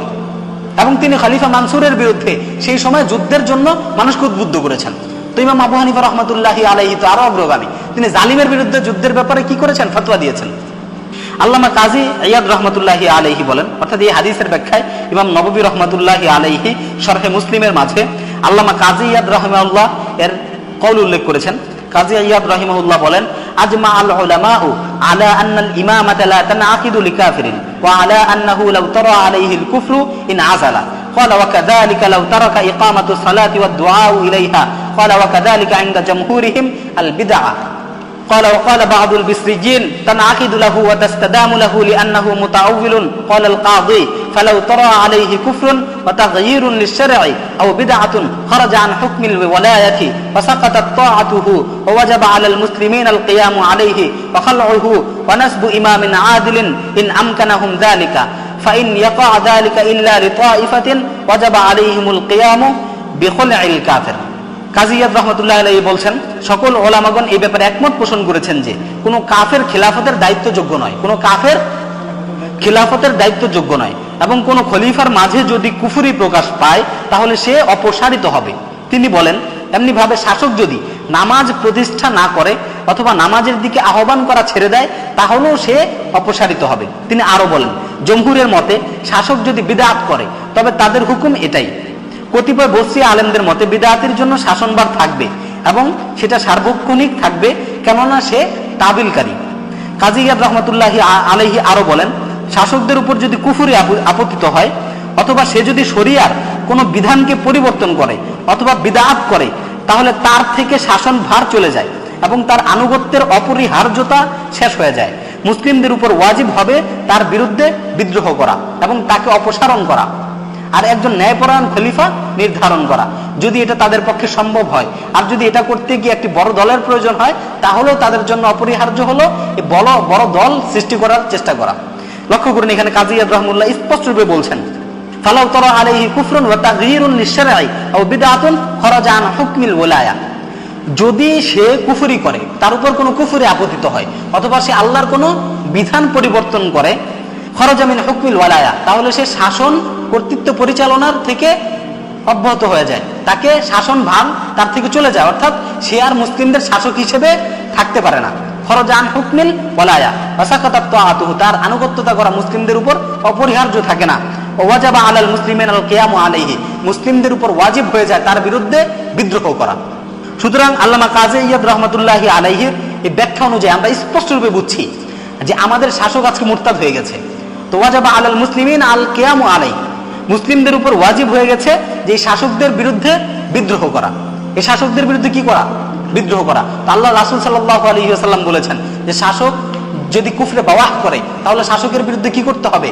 এবং তিনি খলিফা মানসুরের বিরুদ্ধে সেই সময় যুদ্ধের জন্য মানুষকে উদ্বুদ্ধ করেছেন। তো ইমাম আবু হানিফা রাহমাতুল্লাহি আলাইহি তো আরো অগ্রগামী। তিনি জালিমের বিরুদ্ধে যুদ্ধের ব্যাপারে কি করেছেন? ফতোয়া দিয়েছেন। আল্লামা কাজী ইয়াদ রহমাতুল্লাহি আলাইহি বলেন, অর্থাৎ এই হাদিসের ব্যাখ্যায় ইমাম নববী রহমাতুল্লাহি আলাইহি শরহে মুসলিমের মাঝে আল্লামা কাজী ইয়াদ রাহিমাহুল্লাহ এর কওল উল্লেখ করেছেন। কাজী ইয়াদ রাহিমাহুল্লাহ বলেন, আজমা আল উলামাউ আলা আন্নাল ইমামাতা লা তানআকিদু লিকাফিরিন ওয়া আলা আন্নাহু লাউ তারা আলাইহি আল কুফরু ইন আযালা قال وكذلك لو ترك إقامة الصلاة والدعاء إليها قال وكذلك عند جمهورهم البدعة قال وقال بعض البصريين تنعقد له وتستدام له لأنه متأول قال القاضي فلو طرأ عليه كفر وتغيير للشرع أو بدعة خرج عن حكم الولاية فسقطت طاعته ووجب على المسلمين القيام عليه وخلعه ونسب إمام عادل إن أمكنهم ذلك فإن يقع ذلك إلا لطائفة وجب عليهم القيام بخلع الكافر। কাজী ইয়াদ রাহমাতুল্লাহ আলাইহি বলছেন, সকল ওলামাগণ এই ব্যাপারে একমত পোষণ করেছেন যে কোনো কাফের খিলাফতের দায়িত্বযোগ্য নয়, কোনো কাফের খিলাফতের দায়িত্বযোগ্য নয়, এবং কোনো খলিফার মাঝে যদি কুফরি প্রকাশ পায় তাহলে সে অপসারিত হবে। তিনি বলেন, এমনি ভাবে শাসক যদি নামাজ প্রতিষ্ঠা না করে অথবা নামাজের দিকে আহ্বান করা ছেড়ে দেয় তাহলেও সে অপসারিত হবে। তিনি আরো বলেন, জমহুরের মতে শাসক যদি বিদআত করে তবে তাদের হুকুম এটাই। কতিপয় বসরি আলেমদের মতে বিদআতের জন্য শাসনভার থাকবে এবং সেটা সার্বক্ষণিক থাকবে, কেননা সে তাবিলকারী। কাজী ইয়াদ রহমাতুল্লাহি আলাইহি আরো বলেন, শাসকদের উপর যদি কুফরি আপতিত হয় অথবা সে যদি শরিয়ার কোনো বিধানকে পরিবর্তন করে অথবা বিদআত করে তাহলে তার থেকে শাসন ভার চলে যায় এবং তার আনুগত্যের অপরিহার্যতা শেষ হয়ে যায়। মুসলিমদের উপর ওয়াজিব হবে তার বিরুদ্ধে বিদ্রোহ করা এবং তাকে অপসারণ করা আর একজন ন্যায়পরায়ণ খলিফা নির্ধারণ করা, যদি এটা তাদের পক্ষে সম্ভব হয়। আর যদি এটা করতে গিয়ে একটি বড় দলের প্রয়োজন হয় তাহলেও তাদের জন্য অপরিহার্য হলো এই বড় দল সৃষ্টি করার চেষ্টা করা। লক্ষ্য করুন, এখানে কাজী ইয়াদ রাহমাতুল্লাহ স্পষ্টরূপে বলছেন, ফালাউ তারা আলাইহি কুফরুন ওয়া তাগয়িরুন লিশ-শারঈ আও বিদআতুন খারাজা আন হুকমিল ওয়ালায়া। যদি সে কুফরি করে, তার উপর কোনো কুফরি আপতিত হয় অথবা সে আল্লাহর কোনো বিধান পরিবর্তন করে, খারাজা মিন হুকমিল ওয়ালায়া, তাহলে সে শাসন কর্তৃত্ব পরিচালনার থেকে অব্যাহত হয়ে যায়, তাকে শাসন ভার তার থেকে চলে যায়, অর্থাৎ সে আর মুসলিমদের শাসক হিসেবে থাকতে পারে না। খারাজা আন হুকমিল ওয়ালায়া ওয়া সাকাতাত তাআতুহু, তার আনুগত্যতা করা মুসলিমদের উপর অপরিহার্য থাকে না। ওয়াজাবা আলাল মুসলিমিন আল কিয়ামু আলাইহি, মুসলিমদের উপর ওয়াজিব হয়ে যায় তার বিরুদ্ধে বিদ্রোহ করা। সুতরাং আল্লামা কাজী ইয়াদ রাহমাতুল্লাহি আলাইহির এই ব্যাখ্যা অনুযায়ী আমরা স্পষ্টরূপে বুঝছি যে আমাদের শাসক আজকে মুরতাদ হয়ে গেছে। তো ওয়াজাবা আলাল মুসলিমিন আল কিয়ামু আলাইহি, মুসলিমদের উপর ওয়াজিব হয়ে গেছে যে এই শাসকদের বিরুদ্ধে বিদ্রোহ করা। এই শাসকদের বিরুদ্ধে কি করা? বিদ্রোহ করা। তো আল্লাহ রাসূল সাল্লাল্লাহু আলাইহি ওয়াসাল্লাম বলেছেন যে শাসক যদি কুফরে বাওয়াহ করে তাহলে শাসকের বিরুদ্ধে কি করতে হবে?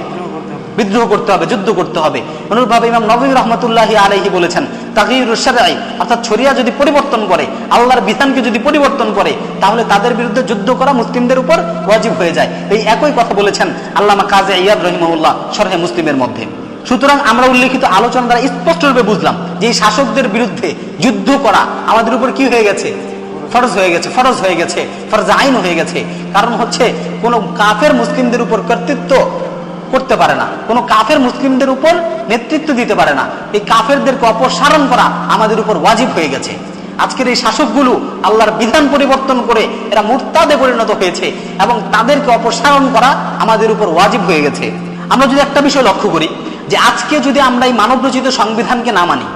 বিদ্রোহ করতে হবে, যুদ্ধ করতে হবে। অনুরূপভাবে ইমাম নববী রাহমাতুল্লাহি আলাইহি বলেছেন, তাগয়িরুশ শারঈ, অর্থাৎ শরিয়া যদি পরিবর্তন করে, আল্লাহর বিধানকে যদি পরিবর্তন করে তাহলে তাদের বিরুদ্ধে যুদ্ধ করা মুসলিমদের উপর ওয়াজিব হয়ে যায়। এই একই কথা বলেছেন আল্লামা কাজী ইয়াদ রাহিমাহুল্লাহ শরহে মুসলিমের মধ্যে। সুতরাং আমরা উল্লেখিত আলোচনা দ্বারা স্পষ্টরূপে বুঝলাম যে এই শাসকদের বিরুদ্ধে যুদ্ধ করা আমাদের উপর কি হয়ে গেছে? ফরজ হয়ে গেছে, ফরজ হয়ে গেছে, ফরজ আইন হয়ে গেছে। কারণ হচ্ছে কোনো কাফের মুসলিমদের উপর কর্তৃত্ব করতে পারে না, কোনো কাফের মুসলিমদের উপর নেতৃত্ব দিতে পারে না। এই কাফেরদেরকে অপসারণ করা আমাদের উপর ওয়াজিব হয়ে গেছে। আজকের এই শাসকগুলো আল্লাহর বিধান পরিবর্তন করে এরা মুরতাদে পরিণত হয়েছে এবং তাদেরকে অপসারণ করা আমাদের উপর ওয়াজিব হয়ে গেছে। আমরা যদি একটা বিষয় লক্ষ্য করি যে আজকে যদি আমরা এই মানবরচিত সংবিধানকে না মানি,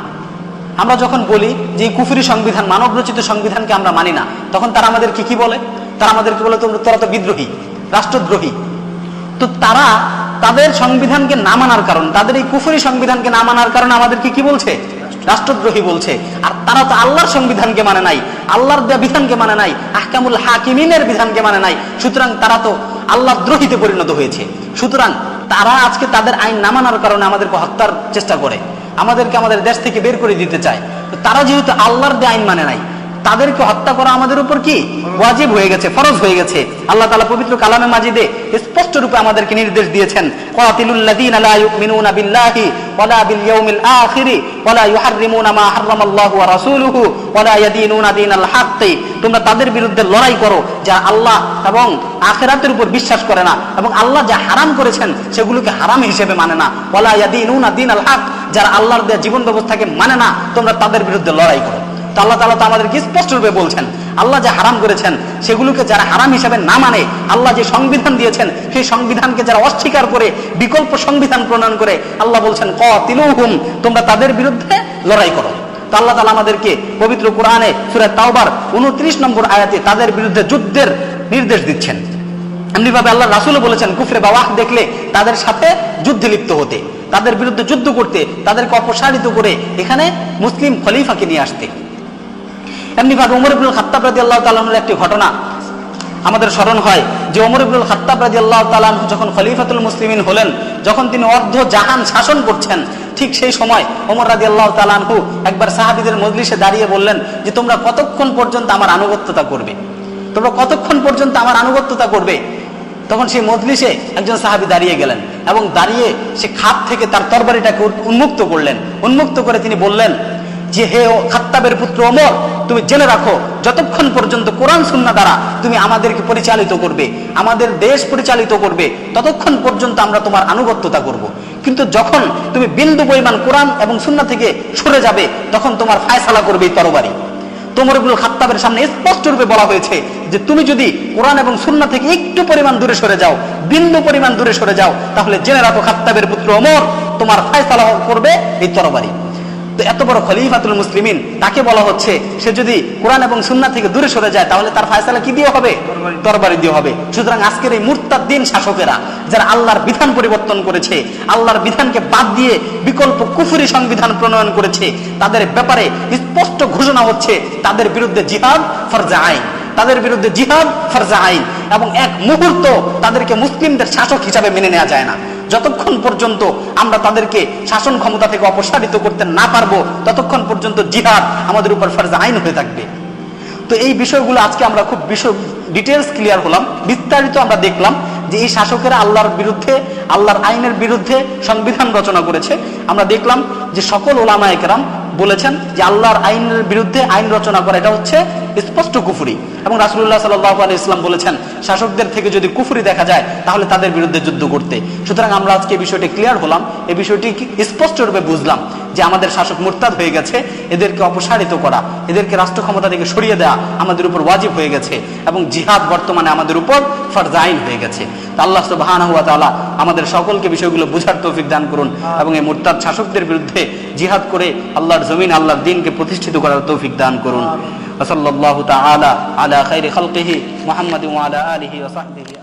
আমরা যখন বলি যে এই কুফরি সংবিধান, মানবরচিত সংবিধানকে আমরা মানি না, তখন তারা আমাদেরকে কি বলে? তারা আমাদেরকে বলে তোরা তো বিদ্রোহী, রাষ্ট্রদ্রোহী। তো তারা তাদের সংবিধানকে না মানার কারণ, তাদের এই কুফরি সংবিধানকে না মানার কারণে আমাদেরকে কি বলছে? রাষ্ট্রদ্রোহী বলছে। আর তারা তো আল্লাহর সংবিধানকে মানে নাই, আল্লাহর দেয়া বিধানকে মানে নাই, আহকামুল হাকিমিনের বিধানকে মানে নাই। সুতরাং তারা তো আল্লাহ দ্রোহীতে পরিণত হয়েছে। সুতরাং তারা আজকে তাদের আইন না মানার কারণে আমাদেরকে হত্যার চেষ্টা করে, আমাদেরকে আমাদের দেশ থেকে বের করে দিতে চায়। তো তারা যেহেতু আল্লাহর দেয়া আইন মানে নাই, তাদেরকে হত্যা করা আমাদের উপর কি ওয়াজিব হয়ে গেছে, ফরজ হয়ে গেছে। আল্লাহ তাআলা পবিত্র কালামে মাজিদে স্পষ্ট রূপে আমাদেরকে নির্দেশ দিয়েছেন, কাতিলুল লাযীনা লা ইউমিনুনা বিল্লাহি ওয়ালা বিল ইয়াউমিল আখির ওয়ালা ইউহাররিমুনা মা হারামাল্লাহু ওয়া রাসূলুহু ওয়ালা ইয়াদিনুনা দীনাল হাক্কি। তোমরা তাদের বিরুদ্ধে লড়াই করো যারা আল্লাহ এবং আখিরাতের উপর বিশ্বাস করে না এবং আল্লাহ যা হারাম করেছেন সেগুলোকে হারাম হিসেবে মানে না। ওয়ালা ইয়াদিনুনা দীনাল হক, যারা আল্লাহর দেয়া জীবন ব্যবস্থাকে মানে না, তোমরা তাদের বিরুদ্ধে লড়াই করো। তো আল্লাহ তাআলা তো আমাদেরকে স্পষ্ট রূপে বলছেন, আল্লাহ যে হারাম করেছেন সেগুলোকে যারা হারাম হিসেবে না মানে, আল্লাহ যে সংবিধান দিয়েছেন সেই সংবিধানকে যারা অস্বীকার করে বিকল্প সংবিধান প্রণয়ন করে, আল্লাহ বলছেন কাতিলুহুম, তোমরা তাদের বিরুদ্ধে লড়াই করো। তো আল্লাহ তাআলা আমাদেরকে পবিত্র কোরআনে সূরা তাওবার 29 নম্বর আয়াতে তাদের বিরুদ্ধে যুদ্ধের নির্দেশ দিচ্ছেন। এমনিভাবে আল্লাহ রাসূলও বলেছেন কুফরে বাওয়াহ দেখলে তাদের সাথে যুদ্ধে লিপ্ত হতে, তাদের বিরুদ্ধে যুদ্ধ করতে, তাদেরকে অপসারিত করে এখানে মুসলিম খলিফাকে নিয়ে আসতে। এমনিভাবে ওমর ইবনুল খাত্তাব রাদিয়াল্লাহু তাআলা আনহুর একটি ঘটনা আমাদের স্মরণ হয় যে ওমর ইবনুল খাত্তাব রাদিয়াল্লাহু তাআলা আনহু যখন খলিফাতুল মুসলিমিন হলেন, যখন তিনি অর্ধ জাহান শাসন করছেন, ঠিক সেই সময় ওমর রাদিয়াল্লাহু তাআলা আনহু একবার সাহাবীদের মজলিসে দাঁড়িয়ে বললেন যে তোমরা কতক্ষণ পর্যন্ত আমার আনুগত্যতা করবে, তোমরা কতক্ষণ পর্যন্ত আমার আনুগত্যতা করবে। তখন সেই মজলিসে একজন সাহাবী দাঁড়িয়ে গেলেন এবং দাঁড়িয়ে সে খাপ থেকে তার তরবারিটাকে উন্মুক্ত করলেন। উন্মুক্ত করে তিনি বললেন যে হে খাত্তাবের পুত্র ওমর, তুমি জেনে রাখো যতক্ষণ পর্যন্ত কোরআন সুন্নাহ দ্বারা তুমি আমাদেরকে পরিচালিত করবে, আমাদের দেশ পরিচালিত করবে, ততক্ষণ পর্যন্ত আমরা তোমার আনুগত্যতা করব। কিন্তু যখন তুমি বিন্দু পরিমাণ কোরআন এবং সুন্নাহ থেকে সরে যাবে, তখন তোমার ফায়সালা করবে এই তরবারি। ওমর ইবনুল খাত্তাবের সামনে স্পষ্ট রূপে বলা হয়েছে যে তুমি যদি কোরআন এবং সুন্নাহ থেকে একটু পরিমাণ দূরে সরে যাও, বিন্দু পরিমাণ দূরে সরে যাও, তাহলে জেনে রাখো খাত্তাবের পুত্র ওমর, তোমার ফায়সালা করবে এই তরবারি। তো এত বড় খলিফাতুল মুসলিমিন, তাকে বলা হচ্ছে সে যদি কোরআন এবং সুন্নাহ থেকে দূরে সরে যায় তাহলে তার ফায়সালা কি দিয়ে হবে? তরবারি দিয়ে হবে। সুতরাং আজকের এই মুরতাদ্দিন শাসকেরা যারা আল্লাহর বিধান পরিবর্তন করেছে, আল্লাহর বিধানকে বাদ দিয়ে বিকল্প কুফরি সংবিধান প্রণয়ন করেছে, তাদের ব্যাপারে স্পষ্ট ঘোষণা হচ্ছে তাদের বিরুদ্ধে জিহাদ ফরজে আইন, তাদের বিরুদ্ধে জিহাদ ফরজে আইন, এবং এক মুহূর্ত তাদেরকে মুসলিমদের শাসক হিসাবে মেনে নেওয়া যায় না। যতক্ষণ পর্যন্ত আমরা তাদেরকে শাসন ক্ষমতা থেকে অপসারিত করতে না পারবো, ততক্ষণ পর্যন্ত জিহাদ আমাদের উপর ফরজে আইন হয়ে থাকবে। তো এই বিষয়গুলো আজকে আমরা খুব ডিটেলস ক্লিয়ার হলাম, বিস্তারিত আমরা দেখলাম যে এই শাসকেরা আল্লাহর বিরুদ্ধে, আল্লাহর আইনের বিরুদ্ধে সংবিধান রচনা করেছে। আমরা দেখলাম যে সকল ওলামায়ে কেরাম বলেছেন যে আল্লাহর আইনের বিরুদ্ধে আইন রচনা করা এটা হচ্ছে স্পষ্ট কুফরি, এবং রাসূলুল্লাহ সাল্লাল্লাহু আলাইহি ওয়াসাল্লাম বলেছেন শাসকদের থেকে যদি কুফরি দেখা যায় তাহলে তাদের বিরুদ্ধে যুদ্ধ করতে। সুতরাং আমরা আজকে এই বিষয়টি ক্লিয়ার হলাম, এই বিষয়টি স্পষ্ট রূপে বুঝলাম যে আমাদের শাসক মুরতাদ হয়ে গেছে, এদেরকে অপসারিত করা, এদেরকে রাষ্ট্র ক্ষমতা থেকে সরিয়ে দেওয়া আমাদের উপর ওয়াজিব হয়ে গেছে, এবং জিহাদ বর্তমানে আমাদের উপর ফরজ আইন হয়ে গেছে। তো আল্লাহ সুবহানাহু ওয়া তাআলা আমাদের সকলকে বিষয়গুলো বুঝার তৌফিক দান করুন এবং এই মুরতাদ শাসকদের বিরুদ্ধে জিহাদ করে আল্লাহর জমিন, আল্লাহর দ্বীনকে প্রতিষ্ঠিত করার তৌফিক দান করুন। সাল্লাল্লাহু তাআলা আলা খায়রি খালকিহি মুহাম্মাদিন ওয়া আলা আলিহি ওয়া সাহবিহি।